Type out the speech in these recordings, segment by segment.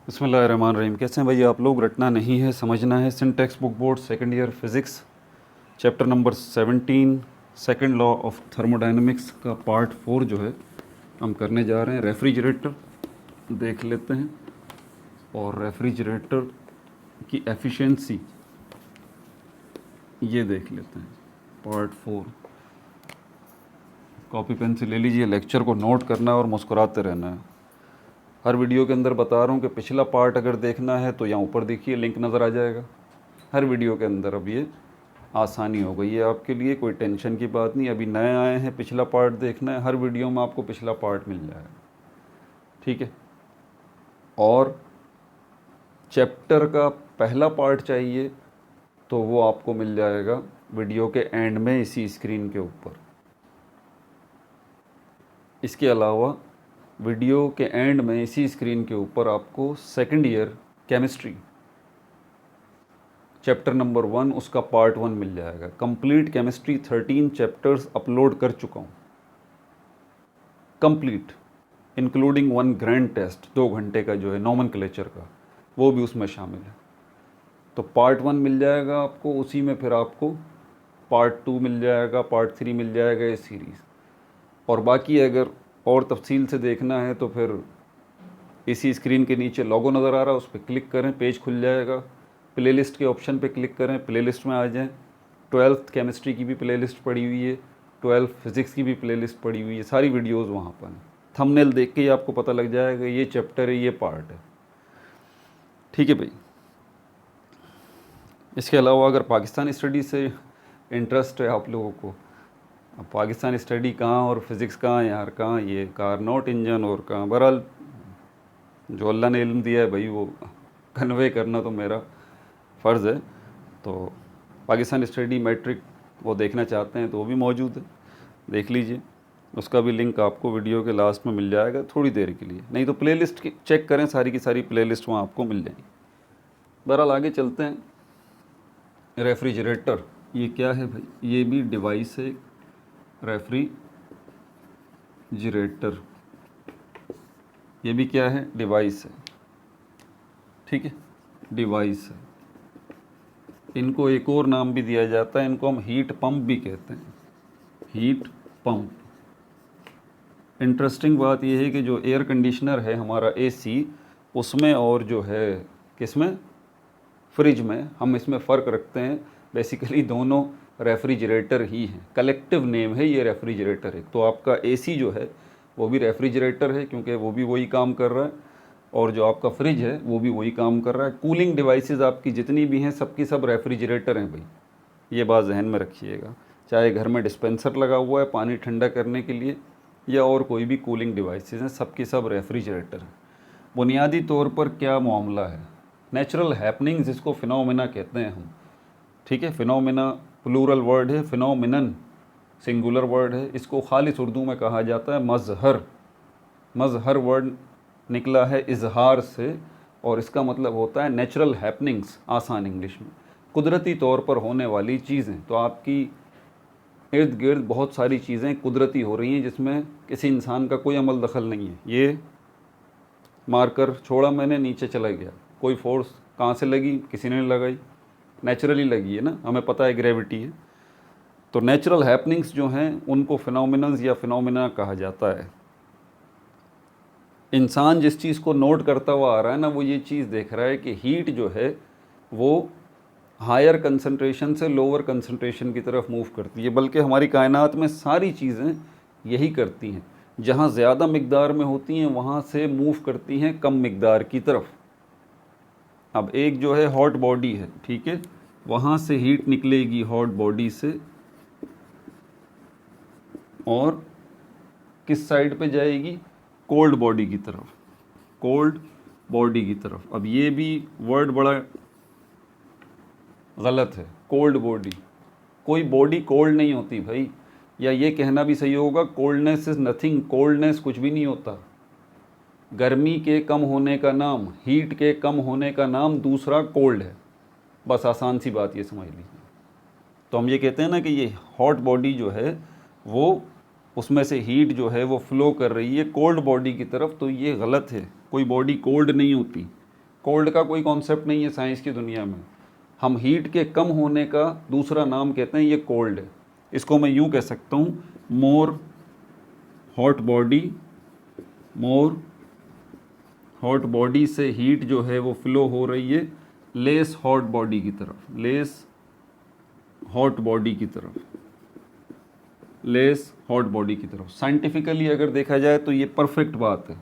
बिस्मिल्लाहिर्रहमानिर्रहीम। कैसे हैं भाई आप लोग? रटना नहीं है, समझना है। Syntax book board second year physics chapter number 17 second law of thermodynamics का पार्ट 4 जो है हम करने जा रहे हैं। रेफ्रिजरेटर देख लेते हैं और रेफ्रिजरेटर की एफिशिएंसी ये देख लेते हैं। पार्ट 4 कॉपी पेन से ले लीजिए, लेक्चर को नोट करना है और मुस्कुराते रहना है। हर वीडियो के अंदर बता रहा हूँ कि पिछला पार्ट अगर देखना है तो यहाँ ऊपर देखिए लिंक नज़र आ जाएगा हर वीडियो के अंदर। अब ये आसानी हो गई है आपके लिए, कोई टेंशन की बात नहीं। अभी नए आए हैं, पिछला पार्ट देखना है, हर वीडियो में आपको पिछला पार्ट मिल जाएगा, ठीक है। और चैप्टर का पहला पार्ट चाहिए तो वो आपको मिल जाएगा वीडियो के एंड में इसी स्क्रीन के ऊपर। इसके अलावा वीडियो के एंड में इसी स्क्रीन के ऊपर आपको second year chemistry chapter number 1 उसका पार्ट 1 मिल जाएगा। कंप्लीट केमिस्ट्री 13 चैप्टर्स अपलोड कर चुका हूँ, कंप्लीट इंक्लूडिंग 1 ग्रैंड टेस्ट 2 घंटे का जो है नोमेनक्लेचर का, वो भी उसमें शामिल है। तो पार्ट 1 मिल जाएगा आपको, उसी में फिर आपको पार्ट 2 मिल जाएगा, पार्ट 3 मिल जाएगा, ये सीरीज़। और बाकी अगर और तफसील से देखना है तो फिर इसी स्क्रीन के नीचे लोगो नज़र आ रहा है, उस पर क्लिक करें, पेज खुल जाएगा। प्लेलिस्ट के ऑप्शन पे क्लिक करें, प्लेलिस्ट में आ जाएं। 12th केमिस्ट्री की भी प्लेलिस्ट पड़ी हुई है, 12th फिज़िक्स की भी प्लेलिस्ट पड़ी हुई है, सारी वीडियोस वहाँ पर हैं। थंबनेल देख के ही आपको पता लग जाएगा ये चैप्टर है, ये पार्ट है, ठीक है भाई। इसके अलावा अगर पाकिस्तानी स्टडी से इंटरेस्ट है आप लोगों को, अब पाकिस्तानी स्टडी कहाँ और फिज़िक्स कहाँ यार, कहाँ ये कारनोट इंजन और कहाँ, बहरहाल जो अल्लाह ने इल्म दिया है भाई वो कन्वे करना तो मेरा फ़र्ज़ है। तो पाकिस्तान स्टडी मैट्रिक वो देखना चाहते हैं तो वो भी मौजूद है, देख लीजिए। उसका भी लिंक आपको वीडियो के लास्ट में मिल जाएगा थोड़ी देर के लिए, नहीं तो प्लेलिस्ट की चेक करें, सारी की सारी प्लेलिस्ट वहाँ आपको मिल जाएगी। बहरहाल आगे चलते हैं। रेफ्रिजरेटर ये क्या है भाई? ये भी डिवाइस है, रेफ्रिजरेटर ये भी क्या है? डिवाइस है, ठीक है, डिवाइस है। इनको एक और नाम भी दिया जाता है, इनको हम हीट पंप भी कहते हैं, हीट पंप। इंटरेस्टिंग बात यह है कि जो एयर कंडीशनर है हमारा एसी, उसमें और जो है किसमें, फ्रिज में, हम इसमें फ़र्क रखते हैं। बेसिकली दोनों रेफ्रिजरेटर ही हैं, कलेक्टिव नेम है ये रेफ्रिजरेटर है। तो आपका एसी जो है वो भी रेफ्रिजरेटर है क्योंकि वो भी वही काम कर रहा है, और जो आपका फ्रिज है वो भी वही काम कर रहा है। कूलिंग डिवाइसेस आपकी जितनी भी हैं सबकी सब रेफ्रिजरेटर हैं भाई, ये बात जहन में रखिएगा। चाहे घर में डिस्पेंसर लगा हुआ है पानी ठंडा करने के लिए या और कोई भी कूलिंग डिवाइसेस हैं, सबकी सब रेफ्रिजरेटर हैं। बुनियादी तौर पर क्या मामला है? नेचुरल हैपनिंग्स, जिसको फिनोमिना कहते हैं हम, ठीक है। फिनोमिना प्लूरल वर्ड है, फिनोमिनन सिंगुलर वर्ड है। इसको खालिस उर्दू में कहा जाता है मज़हर। मज़हर वर्ड निकला है इजहार से, और इसका मतलब होता है नेचुरल हैपनिंग्स, आसान इंग्लिश में कुदरती तौर पर होने वाली चीज़ें। तो आपकी इर्द गिर्द बहुत सारी चीज़ें कुदरती हो रही हैं जिसमें किसी इंसान का कोई अमल दखल नहीं है। ये मारकर छोड़ा मैंने, नीचे चला गया, कोई फोर्स कहाँ से लगी? किसी ने लगाई, नेचुरली लगी है ना, हमें पता है ग्रेविटी है। तो नेचुरल हैपनिंग्स जो हैं उनको फिनोमिनन्स या फिनोमिना कहा जाता है। इंसान जिस चीज़ को नोट करता हुआ आ रहा है ना, वो ये चीज़ देख रहा है कि हीट जो है वो हायर कंसंट्रेशन से लोअर कंसंट्रेशन की तरफ मूव करती है। बल्कि हमारी कायनात में सारी चीज़ें यही करती हैं, जहाँ ज़्यादा मिकदार में होती हैं वहाँ से मूव करती हैं कम मिकदार की तरफ। अब एक जो है हॉट बॉडी है, ठीक है, वहाँ से हीट निकलेगी हॉट बॉडी से और किस साइड पे जाएगी? कोल्ड बॉडी की तरफ, कोल्ड बॉडी की तरफ। अब ये भी वर्ड बड़ा गलत है, कोल्ड बॉडी। कोई बॉडी कोल्ड नहीं होती भाई, या ये कहना भी सही होगा कोल्डनेस इज़ नथिंग, कोल्डनेस कुछ भी नहीं होता। गर्मी के कम होने का नाम, हीट के कम होने का नाम दूसरा कोल्ड है, बस आसान सी बात ये समझ लीजिए। तो हम ये कहते हैं ना कि ये हॉट बॉडी जो है वो, उसमें से हीट जो है वो फ्लो कर रही है कोल्ड बॉडी की तरफ, तो ये गलत है। कोई बॉडी कोल्ड नहीं होती, कोल्ड का कोई कॉन्सेप्ट नहीं है साइंस की दुनिया में। हम हीट के कम होने का दूसरा नाम कहते हैं ये कोल्ड है। इसको मैं यूँ कह सकता हूँ, मोर हॉट बॉडी से हीट जो है वो फ्लो हो रही है लेस हॉट बॉडी की तरफ, लेस हॉट बॉडी की तरफ। साइंटिफिकली अगर देखा जाए तो ये परफेक्ट बात है।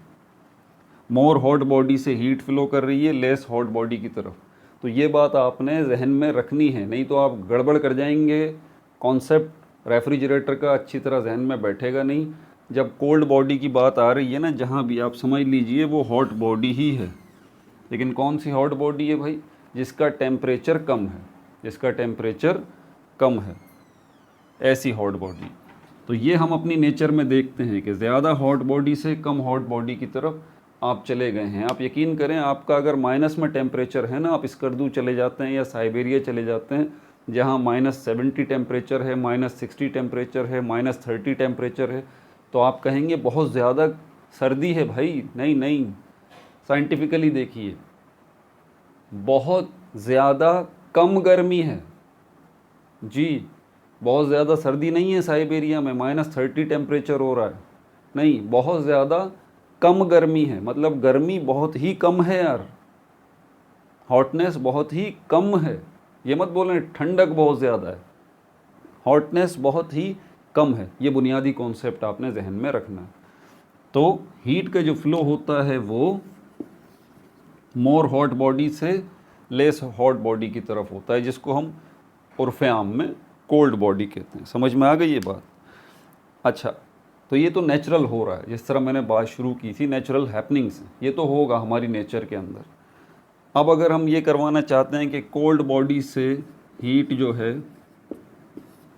मोर हॉट बॉडी से हीट फ्लो कर रही है लेस हॉट बॉडी की तरफ। तो ये बात आपने जहन में रखनी है, नहीं तो आप गड़बड़ कर जाएंगे। कॉन्सेप्ट रेफ्रिजरेटर का अच्छी तरह जहन में बैठेगा नहीं। जब कोल्ड बॉडी की बात आ रही है ना, जहाँ भी आप समझ लीजिए वो हॉट बॉडी ही है। लेकिन कौन सी हॉट बॉडी है भाई? जिसका टेम्परेचर कम है, ऐसी हॉट बॉडी। तो ये हम अपनी नेचर में देखते हैं कि ज़्यादा हॉट बॉडी से कम हॉट बॉडी की तरफ आप चले गए हैं। आप यकीन करें, आपका अगर माइनस में टेम्परेचर है ना, आप स्कर्दू चले जाते हैं या साइबेरिया चले जाते हैं, जहाँ -70 टेम्परेचर है, -60 टेम्परेचर है, -30 टेम्परेचर है, तो आप कहेंगे बहुत ज़्यादा सर्दी है भाई। नहीं, साइंटिफिकली देखिए, बहुत ज़्यादा कम गर्मी है जी। बहुत ज़्यादा सर्दी नहीं है साइबेरिया में, -30 टेम्परेचर हो रहा है, नहीं, बहुत ज़्यादा कम गर्मी है। मतलब गर्मी बहुत ही कम है यार, हॉटनेस बहुत ही कम है। ये मत बोलें ठंडक बहुत ज़्यादा है, हॉटनेस बहुत ही कम है। ये बुनियादी कॉन्सेप्ट आपने जहन में रखना है। तो हीट का जो फ्लो होता है वो मोर हॉट बॉडी से लेस हॉट बॉडी की तरफ होता है, जिसको हम उर्फ़े आम में कोल्ड बॉडी कहते हैं। समझ में आ गई ये बात? अच्छा, तो ये तो नेचुरल हो रहा है, जिस तरह मैंने बात शुरू की थी, नेचुरल हैपनिंग्स, ये तो होगा हमारी नेचर के अंदर। अब अगर हम ये करवाना चाहते हैं कि कोल्ड बॉडी से हीट जो है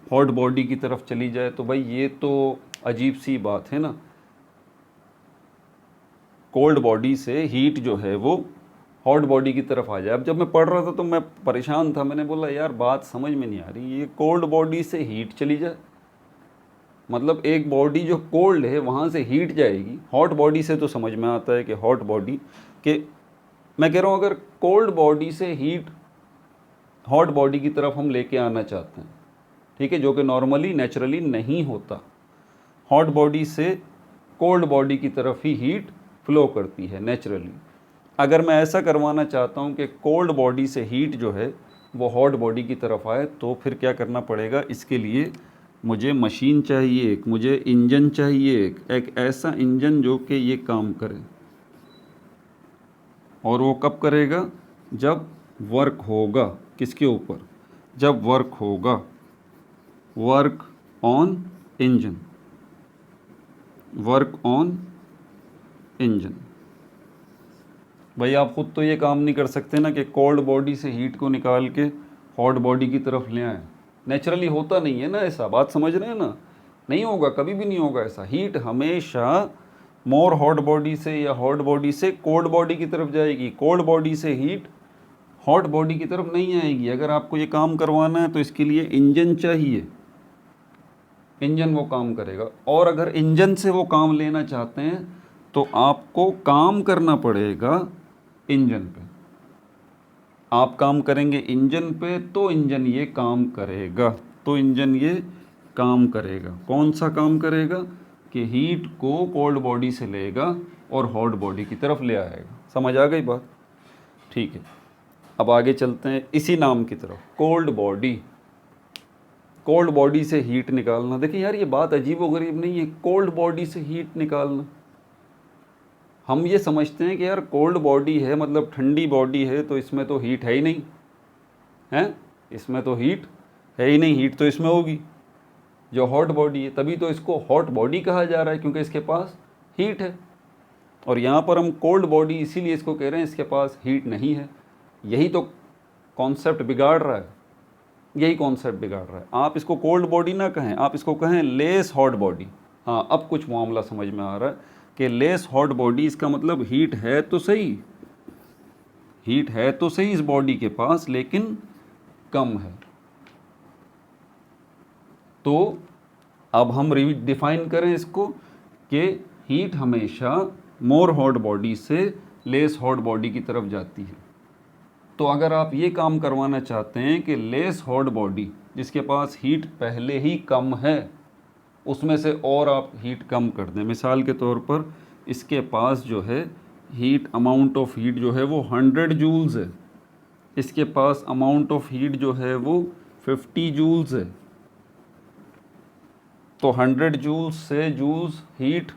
हॉट बॉडी की तरफ चली जाए, तो भाई ये तो अजीब सी बात है ना। कोल्ड बॉडी से हीट जो है वो हॉट बॉडी की तरफ आ जाए। अब जब मैं पढ़ रहा था तो मैं परेशान था, मैंने बोला यार बात समझ में नहीं आ रही, ये कोल्ड बॉडी से हीट चली जाए, मतलब एक बॉडी जो कोल्ड है वहाँ से हीट जाएगी। हॉट बॉडी से तो समझ में आता है कि हॉट बॉडी के, मैं कह रहा हूँ अगर कोल्ड बॉडी से हीट हॉट बॉडी की तरफ हम लेके आना चाहते हैं, ठीक है, जो कि नॉर्मली नेचुरली नहीं होता, हॉट बॉडी से कोल्ड बॉडी की तरफ ही हीट फ्लो करती है नेचुरली। अगर मैं ऐसा करवाना चाहता हूँ कि कोल्ड बॉडी से हीट जो है वो हॉट बॉडी की तरफ आए, तो फिर क्या करना पड़ेगा? इसके लिए मुझे मशीन चाहिए एक, मुझे इंजन चाहिए एक ऐसा इंजन जो कि ये काम करे। और वो कब करेगा? जब वर्क होगा। किसके ऊपर? जब वर्क होगा, work on engine, work on engine. भाई आप खुद तो ये काम नहीं कर सकते ना कि कोल्ड बॉडी से हीट को निकाल के हॉट बॉडी की तरफ ले आए। नेचुरली होता नहीं है ना ऐसा, बात समझ रहे हैं ना? नहीं होगा, कभी भी नहीं होगा ऐसा। हीट हमेशा मोर हॉट बॉडी से या हॉट बॉडी से कोल्ड बॉडी की तरफ जाएगी, कोल्ड बॉडी से हीट हॉट बॉडी की तरफ नहीं आएगी। अगर आपको ये काम करवाना है तो इसके लिए इंजन चाहिए, इंजन वो काम करेगा। और अगर इंजन से वो काम लेना चाहते हैं तो आपको काम करना पड़ेगा इंजन पे। आप काम करेंगे इंजन पे तो इंजन ये काम करेगा, कौन सा काम करेगा? कि हीट को कोल्ड बॉडी से लेगा और हॉट बॉडी की तरफ ले आएगा। समझ आ गई बात? ठीक है, अब आगे चलते हैं इसी नाम की तरफ, कोल्ड बॉडी। कोल्ड बॉडी से हीट निकालना, देखिए यार ये बात अजीबोगरीब नहीं है, कोल्ड बॉडी से हीट निकालना। हम ये समझते हैं कि यार कोल्ड बॉडी है मतलब ठंडी बॉडी है, तो इसमें तो हीट है ही नहीं, है इसमें तो हीट है ही नहीं, हीट तो इसमें होगी जो हॉट बॉडी है। तभी तो इसको हॉट बॉडी कहा जा रहा है, क्योंकि इसके पास हीट है। और यहाँ पर हम कोल्ड बॉडी इसीलिए इसको कह रहे हैं, इसके पास हीट नहीं है। यही तो कॉन्सेप्ट बिगाड़ रहा है, यही कॉन्सेप्ट बिगाड़ रहा है। आप इसको कोल्ड बॉडी ना कहें, आप इसको कहें लेस हॉट बॉडी। हाँ, अब कुछ मामला समझ में आ रहा है कि लेस हॉट बॉडी, इसका मतलब हीट है तो सही, हीट है तो सही इस बॉडी के पास, लेकिन कम है। तो अब हम डिफाइन करें इसको कि हीट हमेशा मोर हॉट बॉडी से लेस हॉट बॉडी की तरफ जाती है। तो अगर आप ये काम करवाना चाहते हैं कि लेस हॉट बॉडी जिसके पास हीट पहले ही कम है उसमें से और आप हीट कम कर दें, मिसाल के तौर पर इसके पास जो है हीट अमाउंट ऑफ हीट जो है वो 100 जूल्स है, इसके पास अमाउंट ऑफ हीट जो है वो 50 जूल्स है, तो 100 जूल्स से जूल्स हीट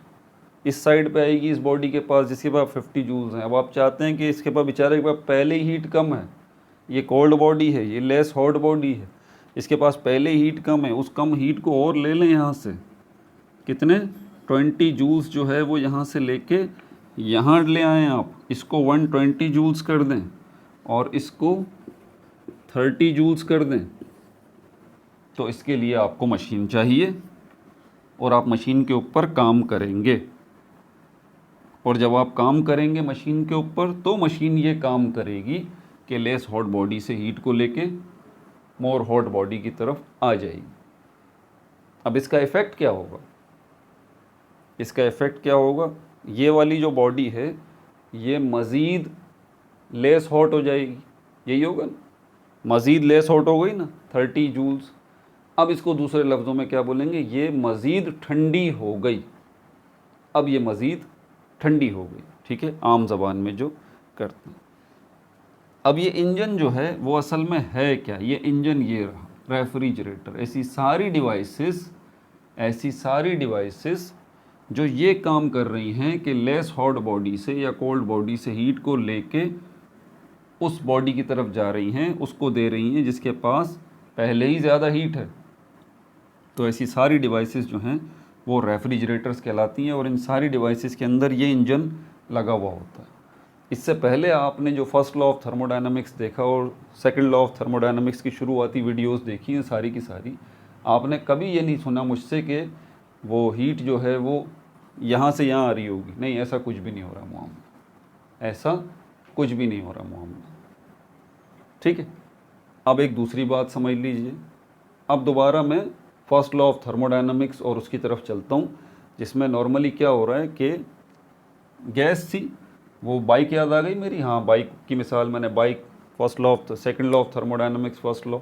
इस साइड पे आएगी इस बॉडी के पास जिसके पास 50 जूल्स हैं। अब आप चाहते हैं कि इसके पास बेचारे के पास पहले ही हीट कम है, ये कोल्ड बॉडी है, ये लेस हॉट बॉडी है, इसके पास पहले ही हीट कम है, उस कम हीट को और ले लें यहाँ से, कितने 20 जूल्स जो है वो यहाँ से लेके यहाँ ले आएँ आप, इसको 120 जूल्स कर दें और इसको 30 जूल्स कर दें। तो इसके लिए आपको मशीन चाहिए और आप मशीन के ऊपर काम करेंगे, और जब आप काम करेंगे मशीन के ऊपर तो मशीन ये काम करेगी कि लेस हॉट बॉडी से हीट को लेके मोर हॉट बॉडी की तरफ आ जाएगी। अब इसका इफ़ेक्ट क्या होगा, इसका इफ़ेक्ट क्या होगा, ये वाली जो बॉडी है ये मज़ीद लेस हॉट हो जाएगी, यही होगा ना, मज़ीद लेस हॉट हो गई ना 30 जूल्स। अब इसको दूसरे लफ्ज़ों में क्या बोलेंगे, ये मज़ीद ठंडी हो गई, अब ये मज़ीद ठंडी हो गई, ठीक है, आम ज़बान में जो करते हैं। अब ये इंजन जो है वो असल में है क्या, ये इंजन ये रहा रेफ्रिजरेटर। ऐसी सारी डिवाइसेस जो ये काम कर रही हैं कि लेस हॉट बॉडी से या कोल्ड बॉडी से हीट को लेके उस बॉडी की तरफ जा रही हैं, उसको दे रही हैं जिसके पास पहले ही ज़्यादा हीट है। तो ऐसी सारी डिवाइसेस जो हैं वो रेफ्रिजरेटर्स कहलाती हैं और इन सारी डिवाइसेस के अंदर ये इंजन लगा हुआ होता है। इससे पहले आपने जो फर्स्ट लॉ ऑफ थर्मोडायनामिक्स देखा और सेकंड लॉ ऑफ थर्मोडायनामिक्स की शुरुआती वीडियोस देखी हैं सारी की सारी, आपने कभी ये नहीं सुना मुझसे कि वो हीट जो है वो यहाँ से यहाँ आ रही होगी, नहीं, ऐसा कुछ भी नहीं हो रहा मामला, ऐसा कुछ भी नहीं हो रहा मामला, ठीक है। अब एक दूसरी बात समझ लीजिए, अब दोबारा मैं फर्स्ट लॉ ऑफ थर्मोडायनामिक्स और उसकी तरफ चलता हूँ, जिसमें नॉर्मली क्या हो रहा है कि गैस थी, वो बाइक याद आ गई मेरी, हाँ बाइक की मिसाल मैंने bike first law of second law of thermodynamics first law,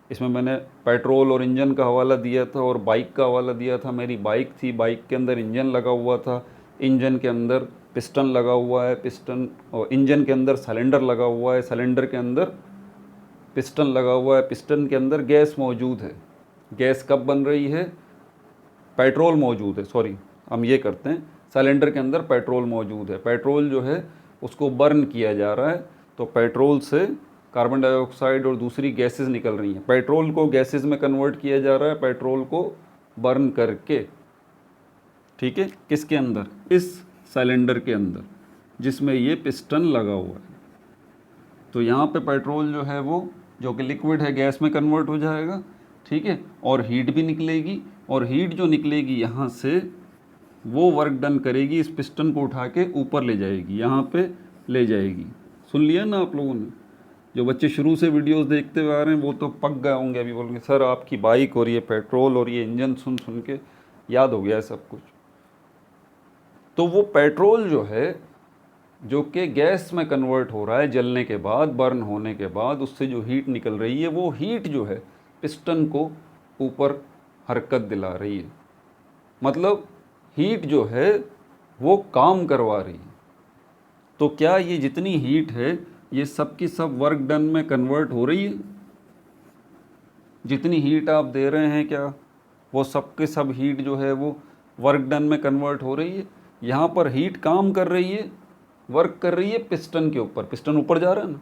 इसमें मैंने पेट्रोल और इंजन का हवाला दिया था और बाइक का हवाला दिया था। मेरी बाइक थी, बाइक के अंदर इंजन लगा हुआ था, इंजन के अंदर पिस्टन लगा हुआ है, पिस्टन और इंजन के अंदर सिलेंडर लगा हुआ है, सिलेंडर के अंदर पिस्टन लगा हुआ है, पिस्टन के अंदर गैस मौजूद है। गैस कब बन रही है, पेट्रोल मौजूद है, सॉरी हम ये करते हैं, सिलेंडर के अंदर पेट्रोल मौजूद है, पेट्रोल जो है उसको बर्न किया जा रहा है, तो पेट्रोल से कार्बन डाइऑक्साइड और दूसरी गैसेस निकल रही हैं, पेट्रोल को गैसेस में कन्वर्ट किया जा रहा है, पेट्रोल को बर्न करके, ठीक है, किसके अंदर, इस सिलेंडर के अंदर जिसमें ये पिस्टन लगा हुआ है। तो यहाँ पे पेट्रोल जो है वो जो कि लिक्विड है गैस में कन्वर्ट हो जाएगा, ठीक है, और हीट भी निकलेगी, और हीट जो निकलेगी यहाँ से वो वर्क डन करेगी, इस पिस्टन को उठा के ऊपर ले जाएगी, यहाँ पे ले जाएगी। सुन लिया ना आप लोगों ने, जो बच्चे शुरू से वीडियोस देखते हुए आ रहे हैं वो तो पक गए होंगे, अभी बोलेंगे सर आपकी बाइक और ये पेट्रोल और ये इंजन सुन सुन के याद हो गया है सब कुछ। तो वो पेट्रोल जो है जो कि गैस में कन्वर्ट हो रहा है जलने के बाद, बर्न होने के बाद उससे जो हीट निकल रही है, वो हीट जो है पिस्टन को ऊपर हरकत दिला रही है, मतलब हीट जो है वो काम करवा रही है। तो क्या ये जितनी हीट है ये सब की सब वर्क डन में कन्वर्ट हो रही है, जितनी हीट आप दे रहे हैं क्या वो सब के सब हीट जो है वो वर्क डन में कन्वर्ट हो रही है। यहाँ पर हीट काम कर रही है, वर्क कर रही है पिस्टन के ऊपर, पिस्टन ऊपर जा रहा है ना,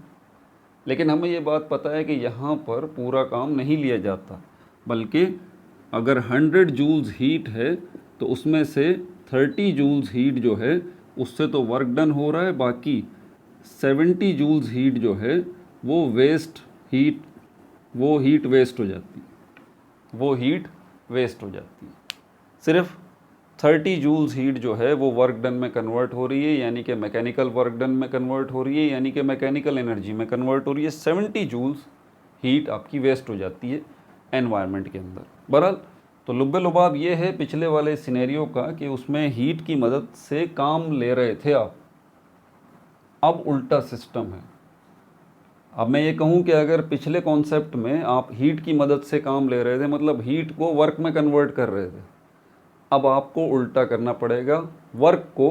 लेकिन हमें ये बात पता है कि यहाँ पर पूरा काम नहीं लिया जाता, बल्कि अगर 100 जूल्स हीट है तो उसमें से 30 जूल्स हीट जो है उससे तो वर्क डन हो रहा है, बाकी 70 जूल्स हीट जो है वो वेस्ट हीट, वो हीट वेस्ट हो जाती है, वो हीट वेस्ट हो जाती है। सिर्फ 30 जूल्स हीट जो है वो वर्क डन में कन्वर्ट हो रही है, यानी कि मैकेनिकल वर्क डन में कन्वर्ट हो रही है, यानी कि मैकेनिकल एनर्जी में कन्वर्ट हो रही है। 70 जूल्स हीट आपकी वेस्ट हो जाती है एनवायरनमेंट के अंदर। बहरहाल तो लुब्बे लुबाब ये है पिछले वाले सिनेरियो का कि उसमें हीट की मदद से काम ले रहे थे आप, अब उल्टा सिस्टम है। अब मैं ये कहूँ कि अगर पिछले कॉन्सेप्ट में आप हीट की मदद से काम ले रहे थे, मतलब हीट को वर्क में कन्वर्ट कर रहे थे, अब आपको उल्टा करना पड़ेगा, वर्क को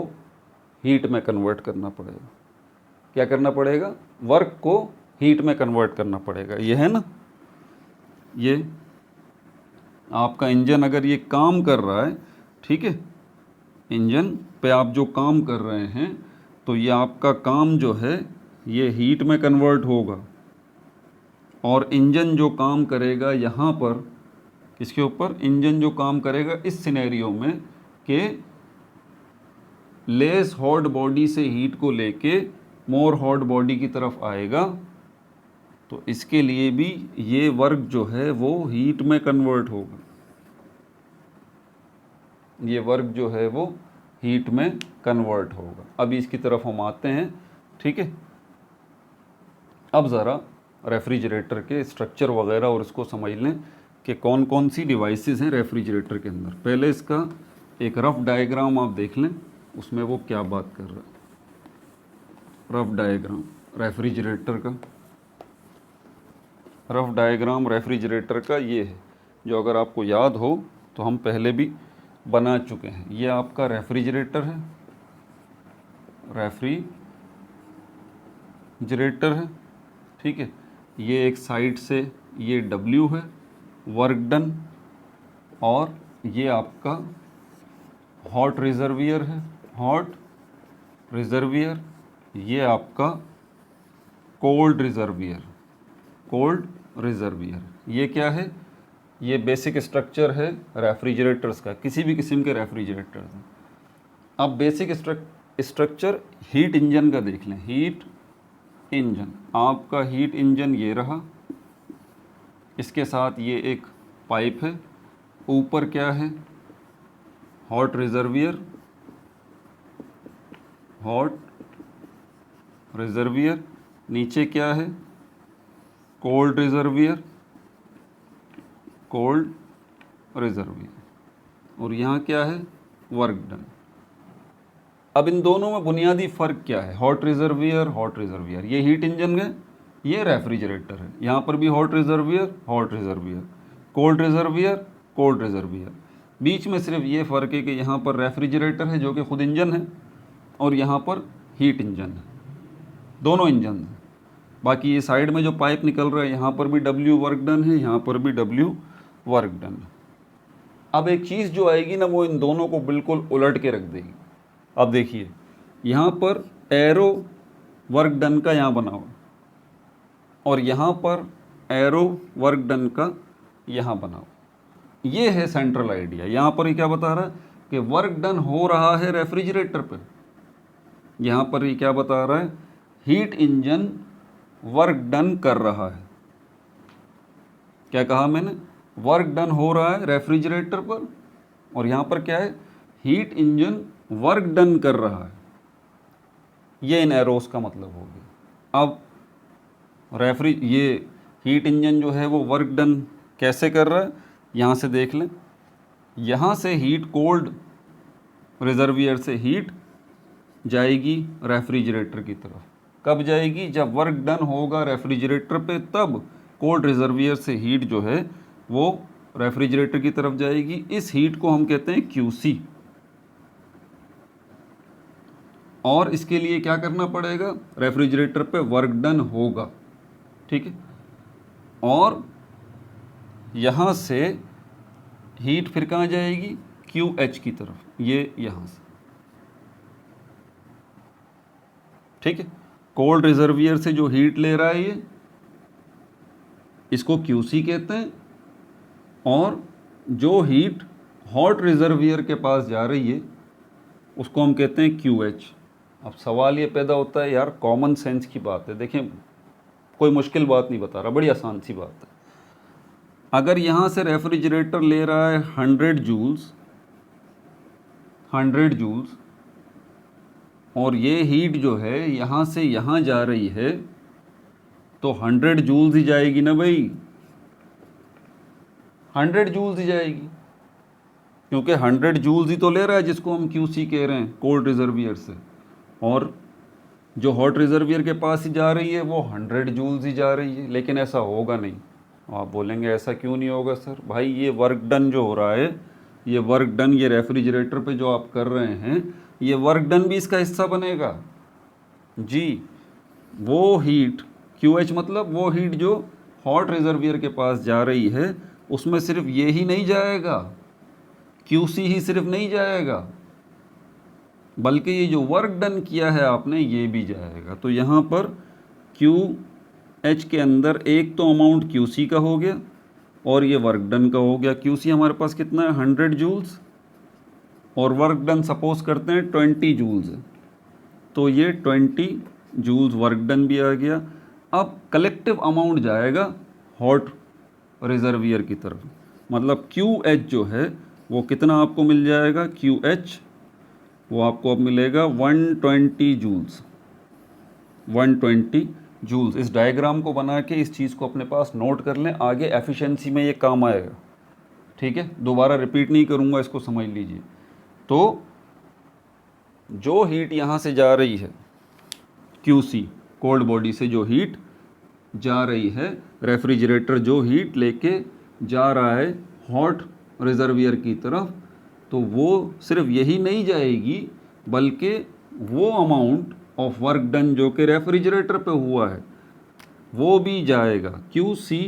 हीट में कन्वर्ट करना पड़ेगा। क्या करना पड़ेगा? वर्क को हीट में कन्वर्ट करना पड़ेगा। ये है ना, ये आपका इंजन अगर ये काम कर रहा है, ठीक है, इंजन पे आप जो काम कर रहे हैं, तो ये आपका काम जो है ये हीट में कन्वर्ट होगा। और इंजन जो काम करेगा यहाँ पर, किसके ऊपर? इंजन जो काम करेगा इस सिनेरियो में कि लेस हॉट बॉडी से हीट को लेके मोर हॉट बॉडी की तरफ आएगा, तो इसके लिए भी ये वर्क जो है वो हीट में कन्वर्ट होगा। ये वर्क जो है वो हीट में कन्वर्ट होगा। अभी इसकी तरफ हम आते हैं, ठीक है। अब ज़रा रेफ्रिजरेटर के स्ट्रक्चर वगैरह और इसको समझ लें कि कौन कौन सी डिवाइसेस हैं रेफ्रिजरेटर के अंदर। पहले इसका एक रफ डायग्राम आप देख लें, उसमें वो क्या बात कर रहा है। रफ डायग्राम रेफ्रिजरेटर का, रफ डायग्राम रेफ्रिजरेटर का ये है, जो अगर आपको याद हो तो हम पहले भी बना चुके हैं। ये आपका रेफ्रिजरेटर है, रेफ्रिजरेटर है, ठीक है। ये एक साइड से ये W है, वर्क डन, और ये आपका हॉट रिजर्वियर है, हॉट रिजर्वियर। ये आपका कोल्ड रिजर्वियर, कोल्ड रिजर्वियर। ये क्या है? ये बेसिक स्ट्रक्चर है रेफ्रिजरेटर्स का, किसी भी किस्म के रेफ्रिजरेटर में। अब बेसिक स्ट्रक्चर हीट इंजन का देख लें। हीट इंजन, आपका हीट इंजन ये रहा, इसके साथ ये एक पाइप है, ऊपर क्या है? Hot reservoir, hot reservoir. नीचे क्या है? Cold reservoir, cold reservoir. और यहाँ क्या है? Work done. अब इन दोनों में बुनियादी फ़र्क क्या है? हॉट रिजर्वियर, हॉट रिजर्वियर, ये हीट इंजन है, ये रेफ्रिजरेटर है। यहाँ पर भी hot reservoir, hot reservoir, cold reservoir, cold reservoir. बीच में सिर्फ ये फ़र्क है कि यहाँ पर रेफ्रिजरेटर है जो कि खुद इंजन है, और यहाँ पर हीट इंजन है, दोनों इंजन हैं। बाकी ये साइड में जो पाइप निकल रहा है, यहाँ पर भी W वर्क डन है, यहाँ पर भी W वर्क डन है। अब एक चीज़ जो आएगी ना, वो इन दोनों को बिल्कुल उलट के रख देगी। अब देखिए, यहाँ पर एरो वर्क डन का यहाँ बना हुआ, और यहाँ पर एरो वर्क डन का यहाँ बना हुआ। ये है सेंट्रल आइडिया। यहाँ पर ये क्या बता रहा है कि वर्क डन हो रहा है रेफ्रिजरेटर पे। यहाँ पर ये क्या बता रहा है? हीट इंजन वर्क डन कर रहा है। क्या कहा मैंने? वर्क डन हो रहा है रेफ्रिजरेटर पर, और यहाँ पर क्या है? हीट इंजन वर्क डन कर रहा है। ये इन एरोस का मतलब हो गया। अब ये हीट इंजन जो है वो वर्क डन कैसे कर रहा है? यहाँ से देख लें, यहाँ से हीट कोल्ड रिजर्वियर से हीट जाएगी रेफ्रिजरेटर की तरफ। कब जाएगी? जब वर्क डन होगा रेफ्रिजरेटर पे, तब कोल्ड रिजर्वियर से हीट जो है वो रेफ्रिजरेटर की तरफ जाएगी। इस हीट को हम कहते हैं QC। और इसके लिए क्या करना पड़ेगा? रेफ्रिजरेटर पे वर्क डन होगा, ठीक है। और यहाँ से हीट फिर कहाँ जाएगी? QH की तरफ, ये यहाँ से, ठीक है। कोल्ड रिजर्वियर से जो हीट ले रहा है ये, इसको QC कहते हैं। और जो हीट हॉट रिजर्वियर के पास जा रही है उसको हम कहते हैं QH। अब सवाल ये पैदा होता है, यार कॉमन सेंस की बात है, देखें कोई मुश्किल बात नहीं बता रहा, बड़ी आसान सी बात है। अगर यहाँ से रेफ्रिजरेटर ले रहा है 100 जूल्स, 100 जूल्स, और ये हीट जो है यहाँ से यहाँ जा रही है, तो 100 जूल्स ही जाएगी ना भाई, 100 जूल्स ही जाएगी, क्योंकि 100 जूल्स ही तो ले रहा है जिसको हम QC कह रहे हैं कोल्ड रिजर्वियर से। और जो हॉट रिजर्वियर के पास ही जा रही है वो 100 जूल्स ही जा रही है, लेकिन ऐसा होगा नहीं। आप बोलेंगे ऐसा क्यों नहीं होगा सर? भाई ये वर्क डन जो हो रहा है, ये वर्क डन ये रेफ्रिजरेटर पे जो आप कर रहे हैं, ये वर्क डन भी इसका हिस्सा बनेगा जी। वो हीट QH मतलब वो हीट जो हॉट रिजर्वियर के पास जा रही है, उसमें सिर्फ ये ही नहीं जाएगा, QC ही सिर्फ नहीं जाएगा, बल्कि ये जो वर्क डन किया है आपने ये भी जाएगा। तो यहाँ पर QH के अंदर एक तो अमाउंट QC का हो गया और ये वर्क डन का हो गया। QC हमारे पास कितना है 100 जूल्स और वर्क डन सपोज करते हैं 20 जूल्स है, तो ये 20 जूल्स वर्क डन भी आ गया। अब कलेक्टिव अमाउंट जाएगा हॉट रिजर्वियर की तरफ, मतलब QH जो है वो कितना आपको मिल जाएगा, QH वो आपको अब मिलेगा 120 जूल्स, 120 जूल्स। इस डायग्राम को बना के इस चीज़ को अपने पास नोट कर लें, आगे एफिशिएंसी में ये काम आएगा, ठीक है। दोबारा रिपीट नहीं करूँगा, इसको समझ लीजिए। तो जो हीट यहाँ से जा रही है QC कोल्ड बॉडी से जो हीट जा रही है, रेफ्रिजरेटर जो हीट लेके जा रहा है हॉट रिजर्वियर की तरफ, तो वो सिर्फ यही नहीं जाएगी बल्कि वो अमाउंट ऑफ वर्क डन जो कि रेफ्रिजरेटर पे हुआ है वो भी जाएगा। QC